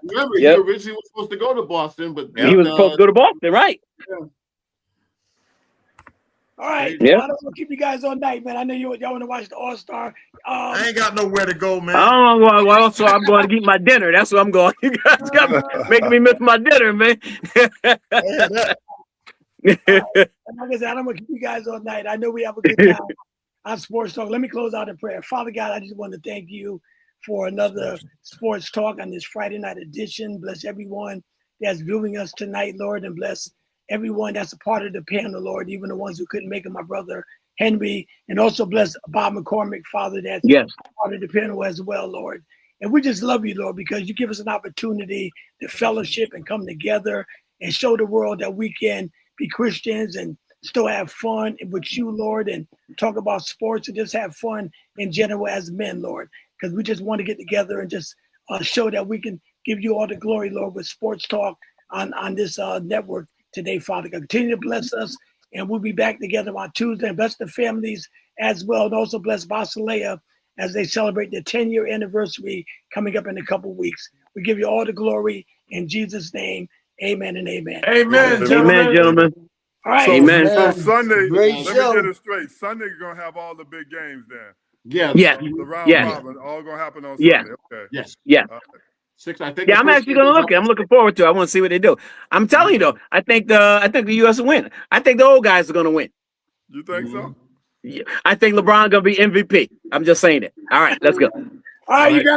Remember, he originally was supposed to go to Boston, but
he was supposed to go to Boston, right?
Yeah.
All right. Yeah. I don't want to keep you guys all night, man. I know y'all want to watch the All-Star.
I ain't got nowhere to go, man.
I don't know. Well, so I'm going to eat my dinner. That's what I'm going. You guys got making me miss my dinner, man.
Like I said, I don't want to keep you guys all night. I know we have a good time on Sports Talk. Let me close out in prayer. Father God, I just want to thank you for another Sports Talk on this Friday night edition. Bless everyone that's viewing us tonight, Lord, and bless everyone that's a part of the panel, Lord, even the ones who couldn't make it, my brother Henry, and also bless Bob McCormick, Father, that's part of the panel as well, Lord. And we just love you, Lord, because you give us an opportunity to fellowship and come together and show the world that we can be Christians and still have fun with you, Lord, and talk about sports and just have fun in general as men, Lord, because we just want to get together and just show that we can give you all the glory, Lord, with sports talk on this network today, Father. Continue to bless us, and we'll be back together on Tuesday. And bless the families as well, and also bless Basilea as they celebrate their 10-year anniversary coming up in a couple weeks. We give you all the glory in Jesus' name. Amen and amen.
Amen, gentlemen.
Amen, gentlemen.
All right.
So,
Amen.
so Sunday,
Great
let
show.
me get it straight. Sunday, you're going to have all the big games then.
Yeah.
Yeah.
The round robin, all going to happen on
Yeah.
Sunday. Okay.
Yes.
Yeah.
6, I think.
Yeah, I'm actually going to look. I'm looking forward to it. I want to see what they do. I'm telling you, though, I think the U.S. will win. I think the old guys are going to win.
You think so?
Yeah. I think LeBron going to be MVP. I'm just saying it. All right, let's go.
All right, you guys.